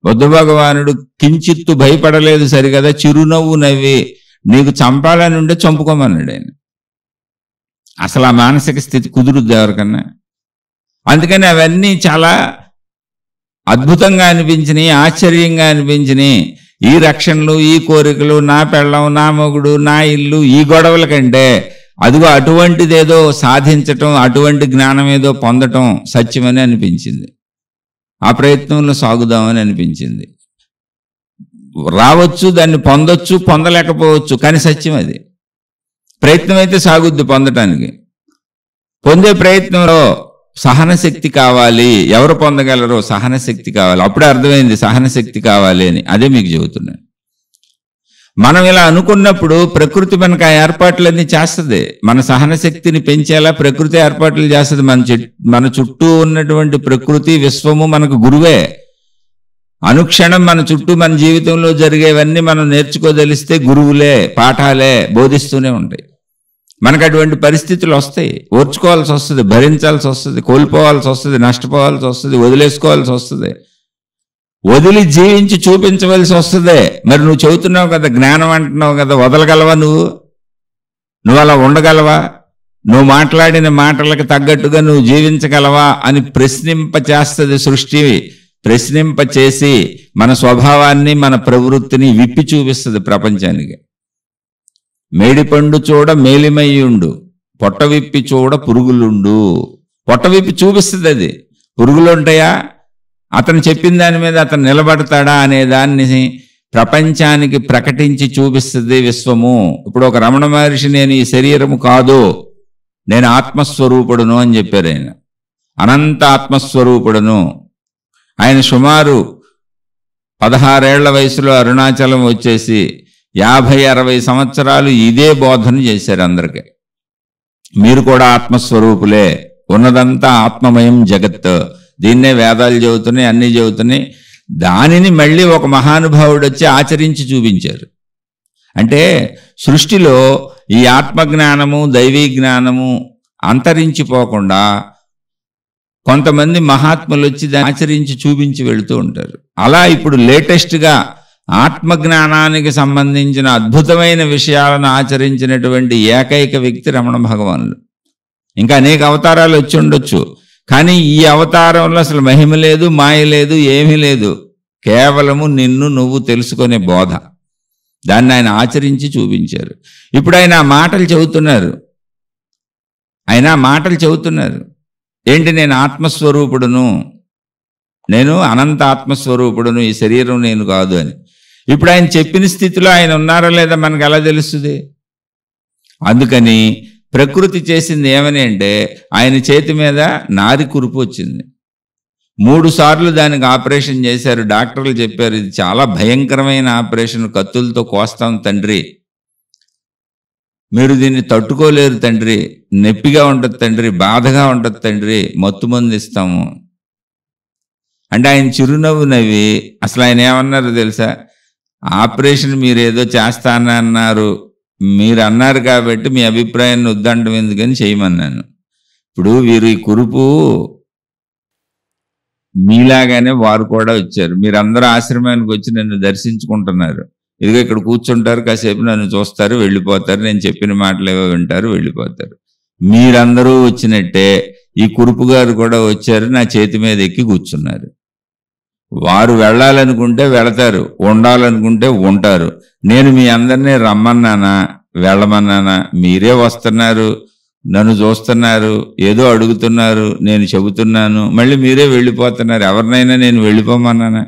బుద్ధ భగవానుడు కించిత్తు భయపడలేదు సరికదా, చిరునవ్వు నవ్వి నీకు చంపాలని ఉంటే చంపుకోమన్నాడు ఆయన. అసలు ఆ మానసిక స్థితి కుదురుద్ది ఎవరికన్నా? అందుకని అవన్నీ చాలా అద్భుతంగా అనిపించినాయి, ఆశ్చర్యంగా అనిపించినాయి. ఈ రక్షణలు, ఈ కోరికలు, నా పెళ్ళం, నా మొగుడు, నా ఇల్లు, ఈ గొడవల కంటే అదిగో అటువంటిదేదో సాధించటం, అటువంటి జ్ఞానం ఏదో పొందటం సత్యమని అనిపించింది. ఆ ప్రయత్నంలో సాగుదామని అనిపించింది. రావచ్చు, దాన్ని పొందొచ్చు, పొందలేకపోవచ్చు, కానీ సత్యం అది. ప్రయత్నం అయితే సాగుద్ది పొందటానికి. పొందే ప్రయత్నంలో సహనశక్తి కావాలి. ఎవరు పొందగలరో సహనశక్తి కావాలి. అప్పుడే అర్థమైంది సహనశక్తి కావాలి అని. అదే మీకు చెబుతున్నాను. మనం ఇలా అనుకున్నప్పుడు ప్రకృతి మనకు ఆ ఏర్పాట్లన్నీ చేస్తుంది. మన సహనశక్తిని పెంచేలా ప్రకృతి ఏర్పాట్లు చేస్తుంది. మన చుట్టూ ఉన్నటువంటి ప్రకృతి, విశ్వము మనకు గురువే. అనుక్షణం మన చుట్టూ మన జీవితంలో జరిగేవన్నీ మనం నేర్చుకోదలిస్తే గురువులే, పాఠాలే బోధిస్తూనే ఉంటాయి. మనకు అటువంటి పరిస్థితులు వస్తాయి, ఓర్చుకోవాల్సి వస్తుంది, భరించాల్సి వస్తుంది, కోల్పోవాల్సి వస్తుంది, నష్టపోవాల్సి వస్తుంది, వదిలేసుకోవాల్సి వస్తుంది, వదిలి జీవించి చూపించవలసి వస్తుంది. మరి నువ్వు చెబుతున్నావు కదా, జ్ఞానం అంటున్నావు కదా, వదలగలవా? నువ్వు అలా ఉండగలవా? నువ్వు మాట్లాడిన మాటలకు తగ్గట్టుగా నువ్వు జీవించగలవా అని ప్రశ్నింపచేస్తుంది సృష్టి. ప్రశ్నింపచేసి మన స్వభావాన్ని, మన ప్రవృత్తిని విప్పి చూపిస్తుంది ప్రపంచానికి. మేడిపండు చూడ మేలిమయ్యుండు, పొట్ట విప్పి చూడ పురుగులుండు. పొట్ట విప్పి చూపిస్తుంది అది. పురుగులు ఉంటాయా, అతను చెప్పిన దాని మీద అతను నిలబడతాడా అనే దాన్ని ప్రపంచానికి ప్రకటించి చూపిస్తుంది విశ్వము. ఇప్పుడు ఒక రమణ మహర్షి నేను ఈ శరీరము కాదు, నేను ఆత్మస్వరూపుడును అని చెప్పారు. ఆయన అనంత ఆత్మస్వరూపుడును. ఆయన సుమారు 16 ఏళ్ల వయసులో అరుణాచలం వచ్చేసి 50-60 సంవత్సరాలు ఇదే బోధన చేశారు అందరికీ. మీరు కూడా ఆత్మస్వరూపులే, ఉన్నదంతా ఆత్మమయం జగత్. దీన్నే వేదాలు చెబుతున్నాయి, అన్నీ చెబుతున్నాయి. దానిని మళ్ళీ ఒక మహానుభావుడు వచ్చి ఆచరించి చూపించారు. అంటే సృష్టిలో ఈ ఆత్మజ్ఞానము, దైవీ జ్ఞానము అంతరించిపోకుండా కొంతమంది మహాత్ములు వచ్చి దాన్ని ఆచరించి చూపించి వెళుతూ ఉంటారు. అలా ఇప్పుడు లేటెస్ట్గా ఆత్మజ్ఞానానికి సంబంధించిన అద్భుతమైన విషయాలను ఆచరించినటువంటి ఏకైక వ్యక్తి రమణ భగవానులు. ఇంకా అనేక అవతారాలు వచ్చి ఉండొచ్చు, కానీ ఈ అవతారంలో అసలు మహిమ లేదు, మాయ లేదు, ఏమీ లేదు. కేవలము నిన్ను నువ్వు తెలుసుకునే బోధ. దాన్ని ఆయన ఆచరించి చూపించారు. ఇప్పుడు ఆయన ఆ మాటలు చెబుతున్నారు. ఏంటి? నేను ఆత్మస్వరూపుడును, నేను అనంత ఆత్మస్వరూపుడును, ఈ శరీరం నేను కాదు అని. ఇప్పుడు ఆయన చెప్పిన స్థితిలో ఆయన ఉన్నారో లేదా మనకు ఎలా తెలుస్తుంది? అందుకని ప్రకృతి చేసింది ఏమని అంటే, ఆయన చేతి మీద నారి కురుపు వచ్చింది. 3 సార్లు దానికి ఆపరేషన్ చేశారు. డాక్టర్లు చెప్పారు ఇది చాలా భయంకరమైన ఆపరేషన్, కత్తులతో కోస్తాం తండ్రి, మీరు దీన్ని తట్టుకోలేరు తండ్రి, నొప్పిగా ఉంటుంది తండ్రి, బాధగా ఉంటుంది తండ్రి, మత్తు మందు ఇస్తాము అంటే ఆయన చిరునవ్వు నవ్వి, అసలు ఆయన ఏమన్నారు తెలుసా? ఆపరేషన్ మీరేదో చేస్తానన్నారు, మీరు అన్నారు కాబట్టి మీ అభిప్రాయాన్ని వద్దంటం ఎందుకని చేయమన్నాను. ఇప్పుడు వీరు ఈ కురుపు మీలాగానే వారు కూడా వచ్చారు. మీరందరూ ఆశ్రమానికి వచ్చి నన్ను దర్శించుకుంటున్నారు. ఇదిగో ఇక్కడ కూర్చుంటారు, కాసేపు నన్ను చూస్తారు, వెళ్ళిపోతారు, నేను చెప్పిన మాటలు ఏవో వింటారు, వెళ్ళిపోతారు. మీరందరూ వచ్చినట్టే ఈ కురుపు గారు కూడా వచ్చారు, నా చేతి మీద ఎక్కి కూర్చున్నారు. వారు వెళ్ళాలనుకుంటే వెళతారు, ఉండాలనుకుంటే ఉంటారు. నేను మీ అందరినీ రమ్మన్నానా, వెళ్ళమన్నానా? మీరే వస్తున్నారు, నన్ను చూస్తున్నారు, ఏదో అడుగుతున్నారు, నేను చెబుతున్నాను, మళ్ళీ మీరే వెళ్ళిపోతున్నారు. ఎవరినైనా నేను వెళ్ళిపోమన్నానా?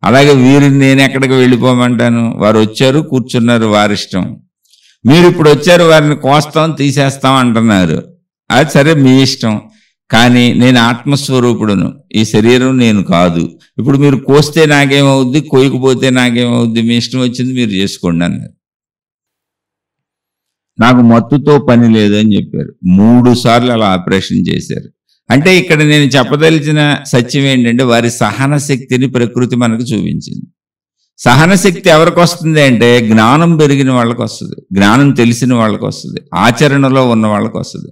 అలాగే వీరిని నేను ఎక్కడికి వెళ్ళిపోమంటాను? వారు వచ్చారు, కూర్చున్నారు, వారిష్టం. మీరు ఇప్పుడు వచ్చారు, వారిని కోస్తాం, తీసేస్తాం అంటున్నారు. అది సరే, మీ ఇష్టం. కానీ నేను ఆత్మస్వరూపుడును, ఈ శరీరం నేను కాదు. ఇప్పుడు మీరు కోస్తే నాకేమవుద్ది, కోయకపోతే నాకేమవుద్ది, మీ ఇష్టం వచ్చింది మీరు చేసుకోండి అన్నారు. నాకు మత్తుతో పని లేదని చెప్పారు. 3 సార్లు అలా ఆపరేషన్ చేశారు. అంటే ఇక్కడ నేను చెప్పదలిచిన సత్యం ఏంటంటే, వారి సహన శక్తిని ప్రకృతి మనకు చూపించింది. సహన శక్తి ఎవరికి వస్తుంది అంటే, జ్ఞానం పెరిగిన వాళ్ళకి వస్తుంది, జ్ఞానం తెలిసిన వాళ్ళకి వస్తుంది, ఆచరణలో ఉన్న వాళ్ళకి వస్తుంది.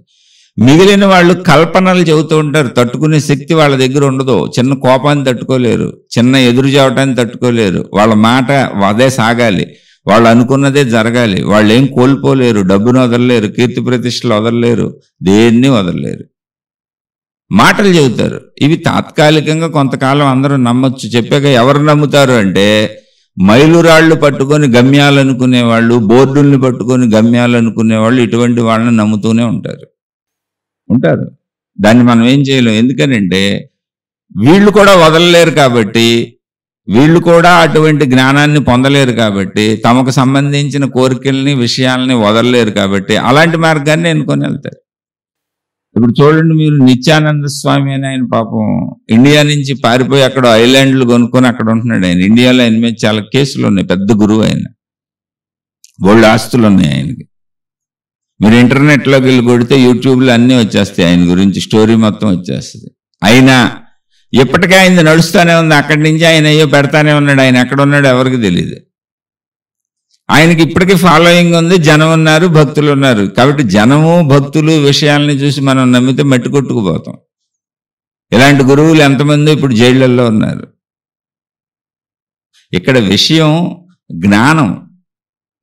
మిగిలిన వాళ్ళు కల్పనలు చెబుతూ ఉంటారు, తట్టుకునే శక్తి వాళ్ళ దగ్గర ఉండదు. చిన్న కోపాన్ని తట్టుకోలేరు, చిన్న ఎదురు చావటాన్ని తట్టుకోలేరు. వాళ్ళ మాట అదే సాగాలి, వాళ్ళు అనుకున్నదే జరగాలి. వాళ్ళు ఏం కోల్పోలేరు, డబ్బును వదలలేరు, కీర్తి ప్రతిష్టలు వదలలేరు, దేన్ని వదలలేరు. మాటలు చెబుతారు, ఇవి తాత్కాలికంగా కొంతకాలం అందరూ నమ్మొచ్చు. చెప్పాక ఎవరు నమ్ముతారు అంటే, మైలురాళ్లు పట్టుకొని గమ్యాలనుకునే వాళ్ళు, బోర్డుల్ని పట్టుకొని గమ్యాలనుకునే వాళ్ళు, ఇటువంటి వాళ్ళని నమ్ముతూనే ఉంటారు. దాన్ని మనం ఏం చేయలేం. ఎందుకనంటే వీళ్ళు కూడా వదలలేరు కాబట్టి, వీళ్ళు కూడా అటువంటి జ్ఞానాన్ని పొందలేరు కాబట్టి, తమకు సంబంధించిన కోరికల్ని, విషయాల్ని వదలలేరు కాబట్టి అలాంటి మార్గాన్ని ఎన్నుకొని వెళ్తారు. ఇప్పుడు చూడండి, మీరు నిత్యానంద స్వామి అని ఆయన పాపం ఇండియా నుంచి పారిపోయి అక్కడ ఐలాండ్లు కొనుక్కొని అక్కడ ఉంటున్నాడు. ఆయన ఇండియాలో ఆయన మీద చాలా కేసులు ఉన్నాయి. పెద్ద గురువు ఆయన, బోల్డ్ ఆస్తులు ఉన్నాయి ఆయనకి. మీరు ఇంటర్నెట్లోకి వెళ్ళి కొడితే యూట్యూబ్లో అన్నీ వచ్చేస్తాయి, ఆయన గురించి స్టోరీ మొత్తం వచ్చేస్తుంది. అయినా ఇప్పటికే ఆయన నడుస్తూనే ఉంది, అక్కడి నుంచి ఆయన అయ్యో పెడతానే ఉన్నాడు. ఆయన ఎక్కడ ఉన్నాడు ఎవరికి తెలియదు. ఆయనకి ఇప్పటికీ ఫాలోయింగ్ ఉంది, జనం ఉన్నారు, భక్తులు ఉన్నారు. కాబట్టి జనము, భక్తులు విషయాలని చూసి మనం నమ్మితే మట్టి కొట్టుకుపోతాం. ఇలాంటి గురువులు ఎంతమంది ఇప్పుడు జైళ్ళల్లో ఉన్నారు. ఇక్కడ విషయం జ్ఞానం.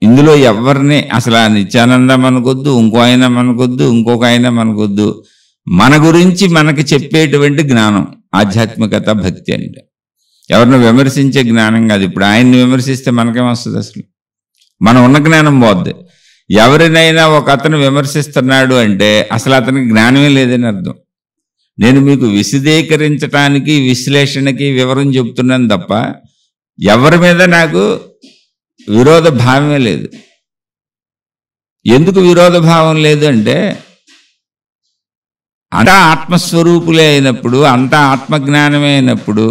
ఇందులో ఎవరిని అసలు ఆ నిత్యానందం అనుకొద్దు, ఇంకో ఆయన మనకొద్దు, ఇంకొక ఆయన మనకొద్దు. మన గురించి మనకి చెప్పేటువంటి జ్ఞానం ఆధ్యాత్మికత, భక్తి అంటే. ఎవరిని విమర్శించే జ్ఞానం కాదు. ఇప్పుడు ఆయన్ని విమర్శిస్తే మనకేం వస్తుంది? అసలు మనం ఉన్న జ్ఞానం పోద్ది. ఎవరినైనా ఒక అతను విమర్శిస్తున్నాడు అంటే అసలు అతనికి జ్ఞానమే లేదని అర్థం. నేను మీకు విశదీకరించడానికి, విశ్లేషణకి వివరం చెప్తున్నాను తప్ప ఎవరి మీద నాకు విరోధ భావమే లేదు. ఎందుకు విరోధ భావం లేదు అంటే అంతా ఆత్మస్వరూపులే అయినప్పుడు, అంతా ఆత్మజ్ఞానమే అయినప్పుడు,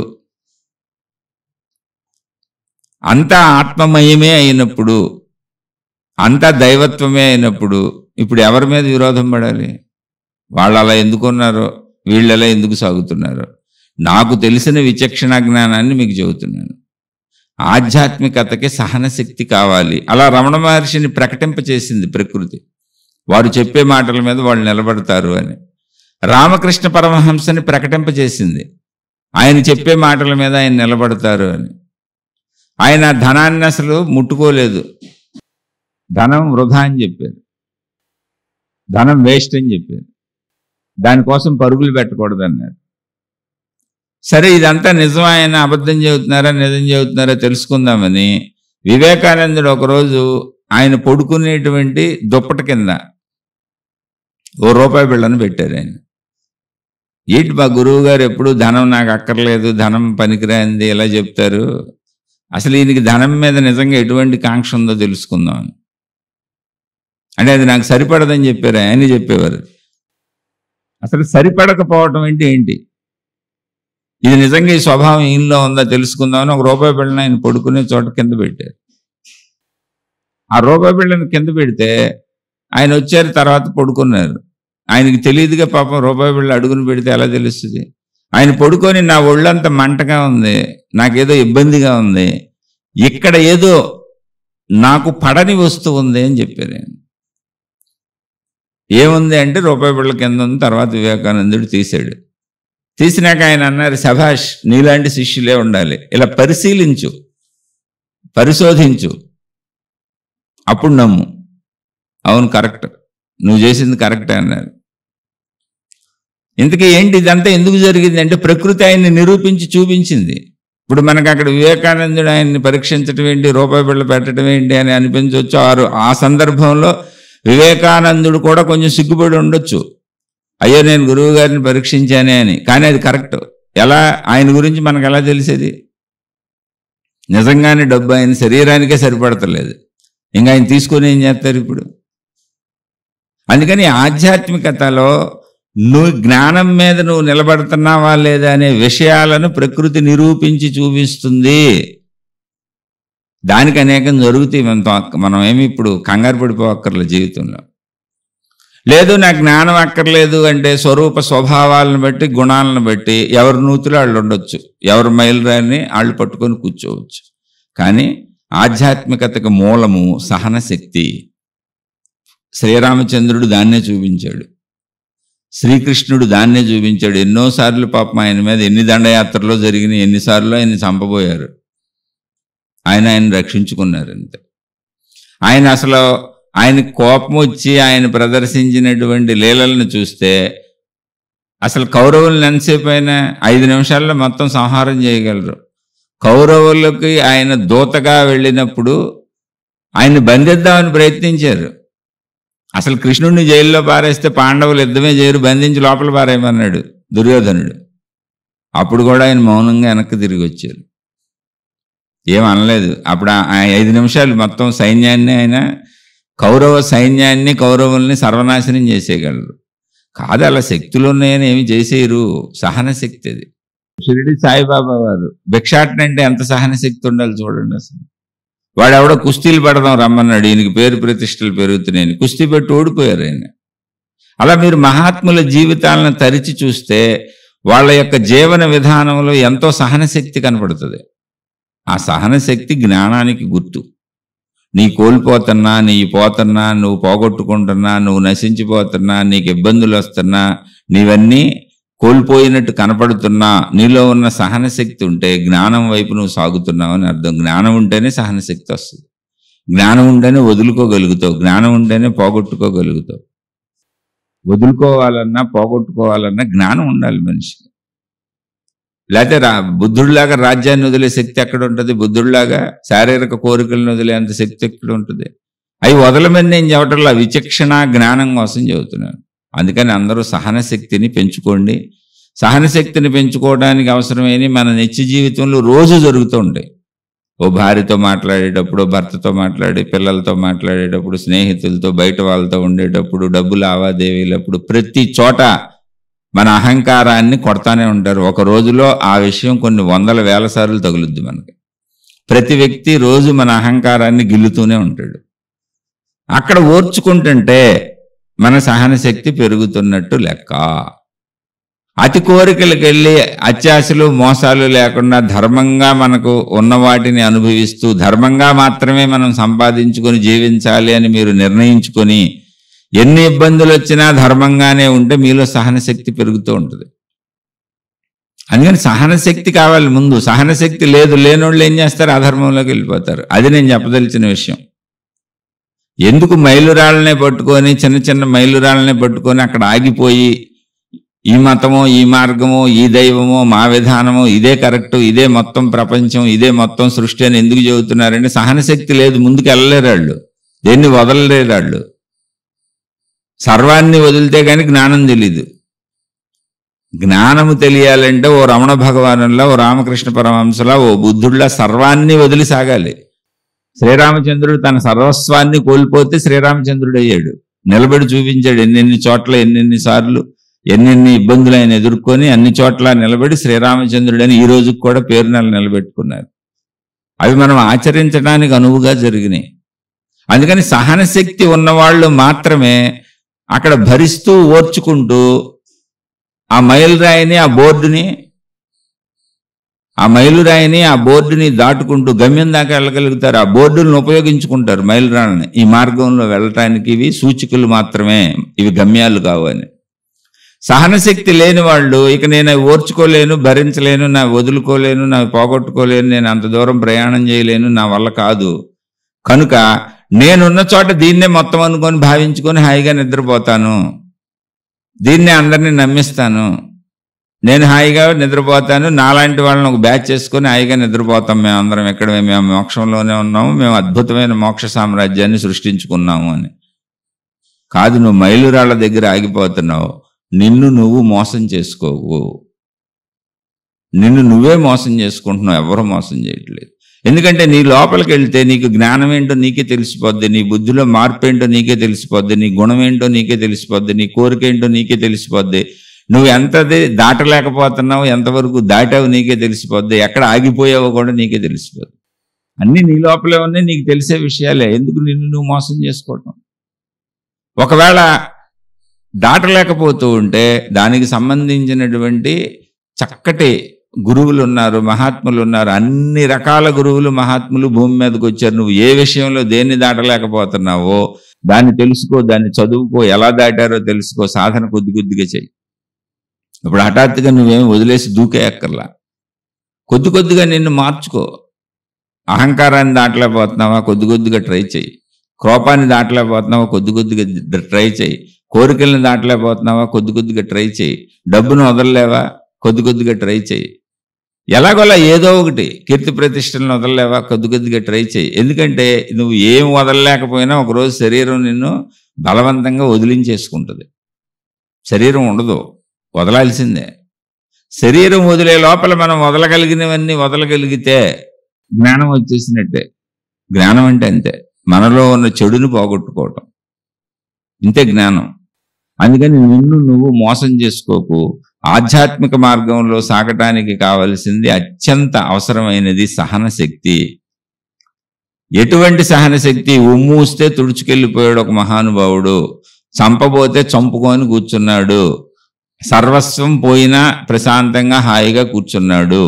అంతా ఆత్మమయమే అయినప్పుడు, అంతా దైవత్వమే అయినప్పుడు ఇప్పుడు ఎవరి మీద విరోధం పడాలి? వాళ్ళు అలా ఎందుకున్నారో, వీళ్ళు అలా ఎందుకు సాగుతున్నారో నాకు తెలిసిన విచక్షణ జ్ఞానాన్ని మీకు చెబుతున్నాను. ఆధ్యాత్మికతకి సహనశక్తి కావాలి. అలా రమణ మహర్షిని ప్రకటింపచేసింది ప్రకృతి. వారు చెప్పే మాటల మీద వాళ్ళు నిలబడతారు అని. రామకృష్ణ పరమహంసని ప్రకటింపచేసింది. ఆయన చెప్పే మాటల మీద ఆయన నిలబడతారు అని. ఆయన ధనాన్ని అసలు ముట్టుకోలేదు. ధనం వృధా అని చెప్పారు, ధనం వేస్ట్ అని చెప్పారు, దానికోసం పరుగులు పెట్టకూడదన్నారు. సరే, ఇదంతా నిజం, ఆయన అబద్ధం చెబుతున్నారా నిజం చెబుతున్నారా తెలుసుకుందామని వివేకానందుడు ఒకరోజు ఆయన పడుకునేటువంటి దుప్పటి కింద ₹1 బిళ్ళను పెట్టారు. ఆయన ఏంటి మా గురువు గారు ఎప్పుడు ధనం నాకు అక్కర్లేదు, ధనం పనికిరాంది ఇలా చెప్తారు, అసలు ఈయనకి ధనం మీద నిజంగా ఎటువంటి కాంక్ష ఉందో తెలుసుకుందాం అంటే అది నాకు సరిపడదని చెప్పారు. ఆయన చెప్పేవారు. అసలు సరిపడకపోవటం అంటే ఏంటి? ఇది నిజంగా ఈ స్వభావం ఈయనలో ఉందా తెలుసుకుందామని ₹1 బిళ్ళను ఆయన పడుకునే చోట కింద పెట్టారు. ఆ ₹1 బిళ్ళను కింద పెడితే ఆయన వచ్చారు, తర్వాత పడుకున్నారు. ఆయనకి తెలియదుగా పాపం ₹1 బిళ్ళ అడుగును పెడితే ఎలా తెలుస్తుంది? ఆయన పడుకొని నా ఒళ్ళంతా మంటగా ఉంది, నాకేదో ఇబ్బందిగా ఉంది, ఇక్కడ ఏదో నాకు పడని వస్తువు ఉంది అని చెప్పారు ఆయన. ఏముంది అంటే ₹1 బిళ్ళ కింద ఉంది. తర్వాత వివేకానందుడు తీశాడు. తీసినాక ఆయన అన్నారు, శభాష్, నీలాంటి శిష్యులే ఉండాలి, ఇలా పరిశీలించు, పరిశోధించు, అప్పుడు నమ్ము. అవును, కరెక్ట్, నువ్వు చేసింది కరెక్టే అన్నారు. ఇంతకీ ఏంటి ఇదంతా ఎందుకు జరిగింది అంటే ప్రకృతి ఆయన్ని నిరూపించి చూపించింది. ఇప్పుడు మనకు అక్కడ వివేకానందుడు ఆయన్ని పరీక్షించడం ఏంటి, ₹1 బిళ్ళ పెట్టడం ఏంటి అని అనిపించవచ్చు. ఆ సందర్భంలో వివేకానందుడు కూడా కొంచెం సిగ్గుపడి ఉండొచ్చు, అయ్యో నేను గురువు గారిని పరీక్షించానే అని. కానీ అది కరెక్ట్. ఎలా? ఆయన గురించి మనకు ఎలా తెలిసేది? నిజంగానే డబ్బు ఆయన శరీరానికే సరిపడతలేదు, ఇంకా ఆయన తీసుకొని ఏం చేస్తారు ఇప్పుడు? అందుకని ఆధ్యాత్మికతలో నువ్వు జ్ఞానం మీద నువ్వు నిలబడుతున్నావా లేదా అనే విషయాలను ప్రకృతి నిరూపించి చూపిస్తుంది. దానికి అనేకం జరుగుతాయి. మనం ఏమి ఇప్పుడు కంగారు పడిపోక్కర్లేదు జీవితంలో. లేదు నాకు జ్ఞానం అక్కర్లేదు అంటే స్వరూప స్వభావాలను బట్టి, గుణాలను బట్టి ఎవరు నూతులు వాళ్ళు ఉండొచ్చు, ఎవరు మైలురాన్ని వాళ్ళు పట్టుకొని కూర్చోవచ్చు. కానీ ఆధ్యాత్మికతకు మూలము సహనశక్తి. శ్రీరామచంద్రుడు దాన్నే చూపించాడు, శ్రీకృష్ణుడు దాన్నే చూపించాడు. ఎన్నోసార్లు పాపం ఆయన మీద ఎన్ని దండయాత్రలో జరిగినాయి, ఎన్నిసార్లు ఆయన చంపబోయారు, ఆయన రక్షించుకున్నారు అంతే. ఆయన అసలు ఆయన కోపం వచ్చి ఆయన ప్రదర్శించినటువంటి లీలలను చూస్తే అసలు కౌరవులను ఎంతసేపు అయినా 5 నిమిషాల్లో మొత్తం సంహారం చేయగలరు. కౌరవులకి ఆయన దూతగా వెళ్ళినప్పుడు ఆయన్ని బంధిద్దామని ప్రయత్నించారు. అసలు కృష్ణుడిని జైల్లో పారేస్తే పాండవులు యుద్ధమే చేయరు, బంధించి లోపల పారేయమన్నాడు దుర్యోధనుడు. అప్పుడు కూడా ఆయన మౌనంగా వెనక్కి తిరిగి వచ్చారు, ఏమనలేదు. అప్పుడు 5 నిమిషాలు మొత్తం సైన్యాన్ని ఆయన, కౌరవ సైన్యాన్ని, కౌరవుల్ని సర్వనాశనం చేసేయగలరు. కాదు, అలా శక్తులు ఉన్నాయని ఏమి చేసేయరు. సహన శక్తి అది. షిరిడి సాయిబాబా వారు భిక్షాటన అంటే ఎంత సహన శక్తి ఉండాలి చూడండి. అసలు వాడెవడో కుస్తీలు పడదాం రమ్మన్నాడు, ఈయనకి పేరు ప్రతిష్టలు పెరుగుతున్నాయని కుస్తీ పెట్టి ఓడిపోయారు ఆయన. అలా మీరు మహాత్ముల జీవితాలను తరిచి చూస్తే వాళ్ళ యొక్క జీవన విధానంలో ఎంతో సహనశక్తి కనపడుతుంది. ఆ సహనశక్తి జ్ఞానానికి గుర్తు. నీ కోల్పోతున్నా, నీ పోతున్నా, నువ్వు పోగొట్టుకుంటున్నా, నువ్వు నశించిపోతున్నా, నీకు ఇబ్బందులు వస్తున్నా, నీవన్నీ కోల్పోయినట్టు కనపడుతున్నా, నీలో ఉన్న సహనశక్తి ఉంటే జ్ఞానం వైపు నువ్వు సాగుతున్నావు అని అర్థం. జ్ఞానం ఉంటేనే సహనశక్తి వస్తుంది. జ్ఞానం ఉంటేనే వదులుకోగలుగుతావు, జ్ఞానం ఉంటేనే పోగొట్టుకోగలుగుతావు. వదులుకోవాలన్నా పోగొట్టుకోవాలన్నా జ్ఞానం ఉండాలి మనిషికి. లేకపోతే బుద్ధుడిలాగా రాజ్యాన్ని వదిలే శక్తి ఎక్కడ ఉంటుంది? బుద్ధుడిలాగా శారీరక కోరికలను వదిలేంత శక్తి ఎక్కడ ఉంటుంది? అవి వదలమని నేను చెప్పటంలో విచక్షణ జ్ఞానం కోసం చెబుతున్నాను. అందుకని అందరూ సహన శక్తిని పెంచుకోండి. సహన శక్తిని పెంచుకోవడానికి అవసరమైన మన నిత్య జీవితంలో రోజు జరుగుతూ ఉంటాయి. ఓ భార్యతో మాట్లాడేటప్పుడు, భర్తతో మాట్లాడి, పిల్లలతో మాట్లాడేటప్పుడు, స్నేహితులతో, బయట వాళ్ళతో ఉండేటప్పుడు, డబ్బు లావాదేవీలప్పుడు, ప్రతి చోట మన అహంకారాన్ని కొడతానే ఉంటారు. ఒక రోజులో ఆ విషయం కొన్ని వందల వేల సార్లు తగులుద్ది మనకి. ప్రతి వ్యక్తి రోజు మన అహంకారాన్ని గిల్లుతూనే ఉంటాడు. అక్కడ ఓర్చుకుంటుంటే మన సహన శక్తి పెరుగుతున్నట్టు లెక్క. అతి కోరికలకు వెళ్ళి అత్యాశలు మోసాలు లేకుండా ధర్మంగా మనకు ఉన్న వాటిని అనుభవిస్తూ ధర్మంగా మాత్రమే మనం సంపాదించుకొని జీవించాలి అని మీరు నిర్ణయించుకొని ఎన్ని ఇబ్బందులు వచ్చినా ధర్మంగానే ఉంటే మీలో సహన శక్తి పెరుగుతూ ఉంటుంది. అందుకని సహన శక్తి కావాలి ముందు. సహన శక్తి లేనోళ్ళు ఏం చేస్తారు? అధర్మంలోకి వెళ్ళిపోతారు. అది నేను చెప్పదలిచిన విషయం. ఎందుకు మైలురాళ్ళనే పట్టుకొని, చిన్న చిన్న మైలురాళ్ళనే పట్టుకొని అక్కడ ఆగిపోయి ఈ మతమో, ఈ మార్గమో, ఈ దైవమో, మా విధానమో ఇదే కరెక్టు, ఇదే మొత్తం ప్రపంచం, ఇదే మొత్తం సృష్టి అని ఎందుకు చెబుతున్నారంటే సహన శక్తి లేదు, ముందుకు వెళ్ళలేరు వాళ్ళు, దేన్ని వదలలేరు వాళ్ళు. సర్వాన్ని వదిలితే కానీ జ్ఞానం తెలీదు. జ్ఞానము తెలియాలంటే ఓ రమణ భగవానులా, ఓ రామకృష్ణ పరమహంసలా, ఓ బుద్ధుడిలా సర్వాన్ని వదిలి సాగాలి. శ్రీరామచంద్రుడు తన సర్వస్వాన్ని కోల్పోతే శ్రీరామచంద్రుడు అయ్యాడు. నిలబడి చూపించాడు ఎన్నెన్ని చోట్ల, ఎన్నెన్ని సార్లు, ఎన్నెన్ని ఇబ్బందులు ఆయన ఎదుర్కొని అన్ని చోట్ల నిలబడి శ్రీరామచంద్రుడని ఈ రోజుకి కూడా పేరు నిలబెట్టుకున్నారు. అవి మనం ఆచరించడానికి అనువుగా జరిగినాయి. అందుకని సహన శక్తి ఉన్నవాళ్ళు మాత్రమే అక్కడ భరిస్తూ ఓర్చుకుంటూ ఆ మైలురాయిని, ఆ బోర్డుని దాటుకుంటూ గమ్యం దాకా వెళ్ళగలుగుతారు. ఆ బోర్డులను ఉపయోగించుకుంటారు మైలురాళ్ళని. ఈ మార్గంలో వెళ్ళటానికి ఇవి సూచికలు మాత్రమే, ఇవి గమ్యాలు కావు అని. సహనశక్తి లేని వాళ్ళు ఇక నేను ఓర్చుకోలేను, భరించలేను, నా వదులుకోలేను, నా పోగొట్టుకోలేను, నేను అంత దూరం ప్రయాణం చేయలేను, నా వల్ల కాదు, కనుక నేనున్న చోట దీన్నే మొత్తం అనుకొని భావించుకొని హాయిగా నిద్రపోతాను, దీన్నే అందరినీ నమ్మిస్తాను, నేను హాయిగా నిద్రపోతాను, నాలాంటి వాళ్ళని ఒక బ్యాచ్ చేసుకొని హాయిగా నిద్రపోతాం, మేము అందరం ఎక్కడ, మేము మోక్షంలోనే ఉన్నాము, మేము అద్భుతమైన మోక్ష సామ్రాజ్యాన్ని సృష్టించుకున్నాము అని. కాదు, నువ్వు మైలురాళ్ళ దగ్గర ఆగిపోతున్నావు. నిన్ను నువ్వు మోసం చేసుకోవు, నిన్ను నువ్వే మోసం చేసుకుంటున్నావు, ఎవరు మోసం చేయట్లేదు. ఎందుకంటే నీ లోపలికి వెళ్తే నీకు జ్ఞానం ఏంటో నీకే తెలిసిపోద్ది, నీ బుద్ధిలో మార్పు ఏంటో నీకే తెలిసిపోద్ది, నీ గుణం ఏంటో నీకే తెలిసిపోద్ది, నీ కోరిక ఏంటో నీకే తెలిసిపోద్ది, నువ్వు ఎంతది దాటలేకపోతున్నావు, ఎంతవరకు దాటావు నీకే తెలిసిపోద్ది, ఎక్కడ ఆగిపోయావో కూడా నీకే తెలిసిపోద్ది. అన్నీ నీ లోపలే ఉన్నాయి, నీకు తెలిసే విషయాలే. ఎందుకు నిన్ను నువ్వు మోసం చేసుకోవటం? ఒకవేళ దాటలేకపోతూ ఉంటే దానికి సంబంధించినటువంటి చక్కటి గురువులు ఉన్నారు, మహాత్ములు ఉన్నారు, అన్ని రకాల గురువులు మహాత్ములు భూమి మీదకి వచ్చారు. నువ్వు ఏ విషయంలో దేన్ని దాటలేకపోతున్నావో దాన్ని తెలుసుకో, దాన్ని చదువుకో, ఎలా దాటారో తెలుసుకో, సాధన కొద్ది కొద్దిగా చెయ్యి. ఇప్పుడు హఠాత్తుగా నువ్వేమి వదిలేసి దూకే అక్కర్లా, కొద్ది కొద్దిగా నిన్ను మార్చుకో. అహంకారాన్ని దాటలేకపోతున్నావా, కొద్ది కొద్దిగా ట్రై చెయ్యి. కోపాన్ని దాటలేకపోతున్నావా, కొద్ది కొద్దిగా ట్రై చెయ్యి. కోరికలను దాటలేకపోతున్నావా, కొద్ది కొద్దిగా ట్రై చేయి. డబ్బును వదలలేవా, కొద్ది కొద్దిగా ట్రై చేయి. ఎలాగోలా ఏదో ఒకటి, కీర్తి ప్రతిష్టలను వదలలేవా, కొద్ది కొద్దిగా ట్రై చేయి. ఎందుకంటే నువ్వు ఏం వదలలేకపోయినా ఒకరోజు శరీరం నిన్ను బలవంతంగా వదిలించేసుకుంటుంది. శరీరం ఉండదు, వదలాల్సిందే. శరీరం వదిలే లోపల మనం వదలగలిగినవన్నీ వదలగలిగితే జ్ఞానం వచ్చేసినట్టే. జ్ఞానం అంటే అంతే, మనలో ఉన్న చెడును పోగొట్టుకోవటం, ఇంతే జ్ఞానం. అందుకని నిన్ను నువ్వు మోసం చేసుకోకు. ఆధ్యాత్మిక మార్గంలో సాగటానికి కావలసింది, అత్యంత అవసరమైనది సహన శక్తి. ఎటువంటి సహన శక్తి? ఉమ్మూస్తే తుడుచుకెళ్ళిపోయాడు ఒక మహానుభావుడు, చంపబోతే చంపుకొని కూర్చున్నాడు, సర్వస్వం పోయినా ప్రశాంతంగా హాయిగా కూర్చున్నాడు.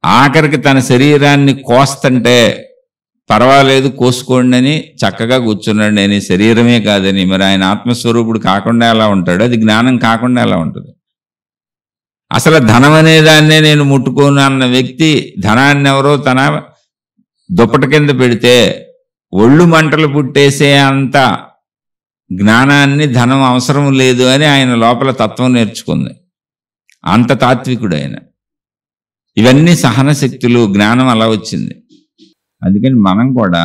ఆఖరికి తన శరీరాన్ని కోస్తంటే పర్వాలేదు కోసుకోండి అని చక్కగా కూర్చున్నాడు. నేను ఈ శరీరమే కాదని. మరి ఆయన ఆత్మస్వరూపుడు కాకుండా ఎలా ఉంటాడు? అది జ్ఞానం కాకుండా ఎలా ఉంటుంది? అసలు ధనం అనేదాన్నే నేను ముట్టుకోను అన్న వ్యక్తి ధనాన్ని ఎవరో తన దుప్పటి కింద పెడితే ఒళ్ళు మంటలు పుట్టేసే అంత జ్ఞానాన్ని ధనం అవసరం లేదు అని ఆయన లోపల తత్వం నేర్చుకుంది. అంత తాత్వికుడు ఆయన. ఇవన్నీ సహన శక్తులు, జ్ఞానం అలా వచ్చింది. అందుకని మనం కూడా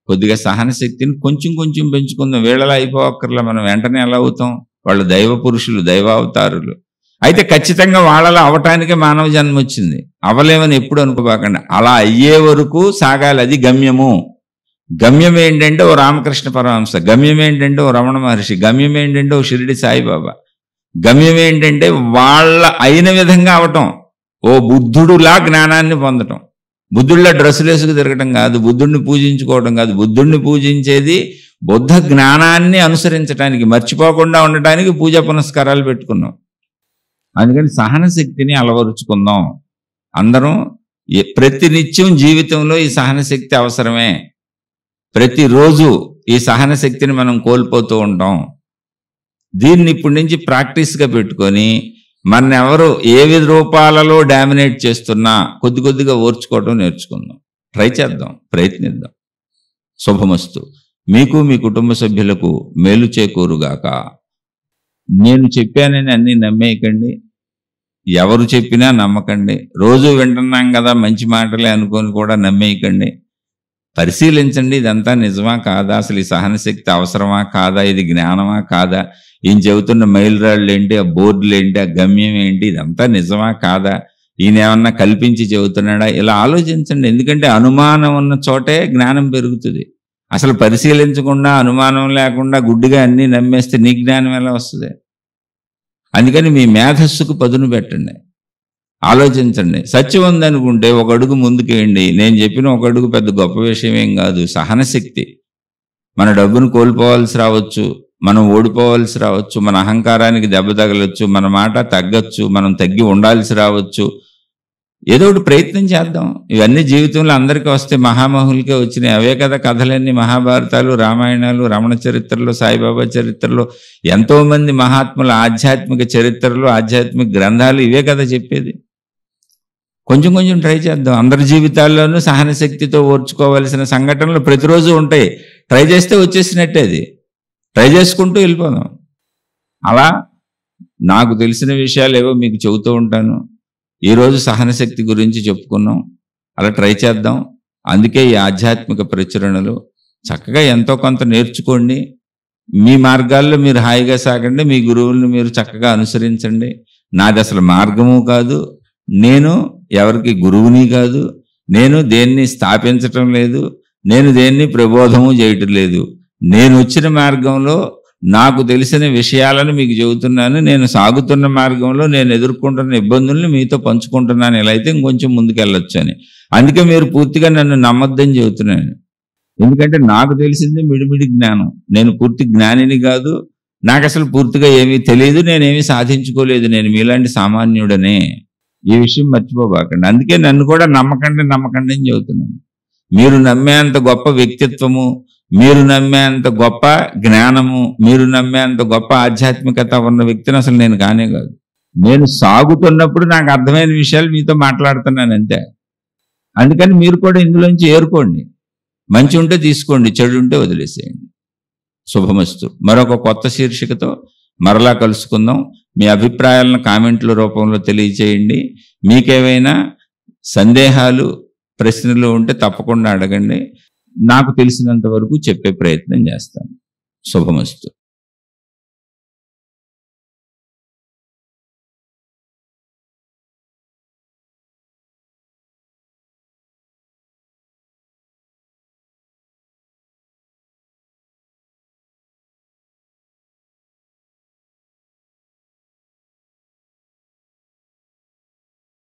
కొద్దిగా సహన శక్తిని కొంచెం కొంచెం పెంచుకుందాం. వీళ్ళలా అయిపోవక్కర్లా, మనం వెంటనే ఎలా అవుతాం? వాళ్ళు దైవ పురుషులు, దైవావతారులు. అయితే ఖచ్చితంగా వాళ్ళలా అవటానికే మానవ జన్మ వచ్చింది. అవలేమని ఎప్పుడు అనుకోబాకండి. అలా అయ్యే వరకు సాగాలి, అది గమ్యము. గమ్యం ఏంటంటే ఓ రామకృష్ణ పరమహంస, గమ్యం ఏంటంటే ఓ రమణ మహర్షి, గమ్యం ఏంటంటే ఓ షిరిడి సాయిబాబా, గమ్యం ఏంటంటే వాళ్ళ అయిన విధంగా అవటం. ఓ బుద్ధుడులా జ్ఞానాన్ని పొందటం. బుద్ధుడిలా డ్రెస్సులు వేసుకు తిరగటం కాదు, బుద్ధుడిని పూజించుకోవడం కాదు. బుద్ధుడిని పూజించేది బుద్ధ జ్ఞానాన్ని అనుసరించడానికి, మర్చిపోకుండా ఉండటానికి పూజా పునస్కారాలు పెట్టుకున్నాం. అందుకని సహన శక్తిని అలవరుచుకుందాం అందరం. ప్రతి నిత్యం జీవితంలో ఈ సహన శక్తి అవసరమే. ప్రతిరోజు ఈ సహన శక్తిని మనం కోల్పోతూ ఉంటాం. దీన్ని ఇప్పటి నుంచి ప్రాక్టీస్గా పెట్టుకొని మన ఎవరు ఏ విధ రూపాలలో డామినేట్ చేస్తున్నా కొద్ది కొద్దిగా ఓర్చుకోవడం నేర్చుకుందాం. ట్రై చేద్దాం, ప్రయత్నిద్దాం. శుభమస్తు. మీకు మీ కుటుంబ సభ్యులకు మేలు చేకూరుగాక. నేను చెప్పానని అన్నీ నమ్మేయకండి, ఎవరు చెప్పినా నమ్మకండి. రోజు వింటున్నాం కదా మంచి మాటలే అనుకొని కూడా నమ్మేయకండి. పరిశీలించండి, ఇదంతా నిజమా కాదా, అసలు ఈ సహనశక్తి అవసరమా కాదా, ఇది జ్ఞానమా కాదా, ఈయన చెబుతున్న మైలురాళ్ళు ఏంటి, ఆ బోర్డులు ఏంటి, ఆ గమ్యం ఏంటి, ఇదంతా నిజమా కాదా, ఈయన ఏమన్నా కల్పించి చెబుతున్నాడా, ఇలా ఆలోచించండి. ఎందుకంటే అనుమానం ఉన్న చోటే జ్ఞానం పెరుగుతుంది. అసలు పరిశీలించకుండా, అనుమానం లేకుండా గుడ్డిగా అన్నీ నమ్మేస్తే నీ జ్ఞానం ఎలా వస్తుంది? అందుకని మీ మేధస్సుకు పదును పెట్టండి, ఆలోచించండి. సత్యం ఉందనుకుంటే ఒక అడుగు ముందుకేయండి. నేను చెప్పిన ఒక అడుగు పెద్ద గొప్ప విషయం ఏం కాదు. సహనశక్తి. మన డబ్బును కోల్పోవాల్సి రావచ్చు, మనం ఓడిపోవాల్సి రావచ్చు, మన అహంకారానికి దెబ్బ తగలొచ్చు, మన మాట తగ్గచ్చు, మనం తగ్గి ఉండాల్సి రావచ్చు. ఏదో ఒకటి ప్రయత్నం చేద్దాం. ఇవన్నీ జీవితంలో అందరికీ వస్తే మహామహులకే వచ్చినాయి. అవే కదా కథలన్నీ, మహాభారతాలు, రామాయణాలు, రమణ చరిత్రలు, సాయిబాబా చరిత్రలు, ఎంతోమంది మహాత్ముల ఆధ్యాత్మిక చరిత్రలు, ఆధ్యాత్మిక గ్రంథాలు ఇవే కదా చెప్పేది. కొంచెం కొంచెం ట్రై చేద్దాం. అందరి జీవితాల్లోనూ సహనశక్తితో ఓర్చుకోవాల్సిన సంఘటనలు ప్రతిరోజు ఉంటాయి. ట్రై చేస్తే వచ్చేసినట్టే. అది ట్రై చేసుకుంటూ వెళ్ళిపోదాం. అలా నాకు తెలిసిన విషయాలు ఏవో మీకు చెబుతూ ఉంటాను. ఈరోజు సహనశక్తి గురించి చెప్పుకున్నాం. అలా ట్రై చేద్దాం. అందుకే ఈ ఆధ్యాత్మిక ప్రచురణలు చక్కగా ఎంతో కొంత నేర్చుకోండి. మీ మార్గాల్లో మీరు హాయిగా సాగండి. మీ గురువులను మీరు చక్కగా అనుసరించండి. నాది అసలు మార్గము కాదు, నేను ఎవరికి గురువుని కాదు, నేను దేన్ని స్థాపించటం లేదు, నేను దేన్ని ప్రబోధము చేయటం లేదు. నేను వచ్చిన మార్గంలో నాకు తెలిసిన విషయాలను మీకు చెబుతున్నాను. నేను సాగుతున్న మార్గంలో నేను ఎదుర్కొంటున్న ఇబ్బందుల్ని మీతో పంచుకుంటున్నాను. ఇలా అయితే ఇంకొంచెం ముందుకెళ్ళొచ్చు అని. అందుకే మీరు పూర్తిగా నన్ను నమ్మొద్దని చెబుతున్నాను. ఎందుకంటే నాకు తెలిసింది మిడిమిడి జ్ఞానం. నేను పూర్తి జ్ఞానిని కాదు, నాకు అసలు పూర్తిగా ఏమీ తెలియదు, నేనేమీ సాధించుకోలేదు. నేను మీలాంటి సామాన్యుడనే. ఈ విషయం మర్చిపోబాకండి. అందుకే నన్ను కూడా నమ్మకండి అని చెబుతున్నాను. మీరు నమ్మేంత గొప్ప వ్యక్తిత్వము, మీరు నమ్మేంత గొప్ప జ్ఞానము, మీరు నమ్మేంత గొప్ప ఆధ్యాత్మికత ఉన్న వ్యక్తిని అసలు నేను కానే కాదు. నేను సాగుతున్నప్పుడు నాకు అర్థమైన విషయాలు మీతో మాట్లాడుతున్నాను అంతే. అందుకని మీరు కూడా ఇందులోంచి ఏరుకోండి. మంచి ఉంటే తీసుకోండి, చెడు ఉంటే వదిలేసేయండి. శుభమస్తు. మరొక కొత్త శీర్షికతో మరలా కలుసుకుందాం. మీ అభిప్రాయాలను కామెంట్ల రూపంలో తెలియచేయండి. మీకేమైనా సందేహాలు, ప్రశ్నలు ఉంటే తప్పకుండా అడగండి. నాకు తెలిసినంత వరకు చెప్పే ప్రయత్నం చేస్తాను. శుభమస్తు.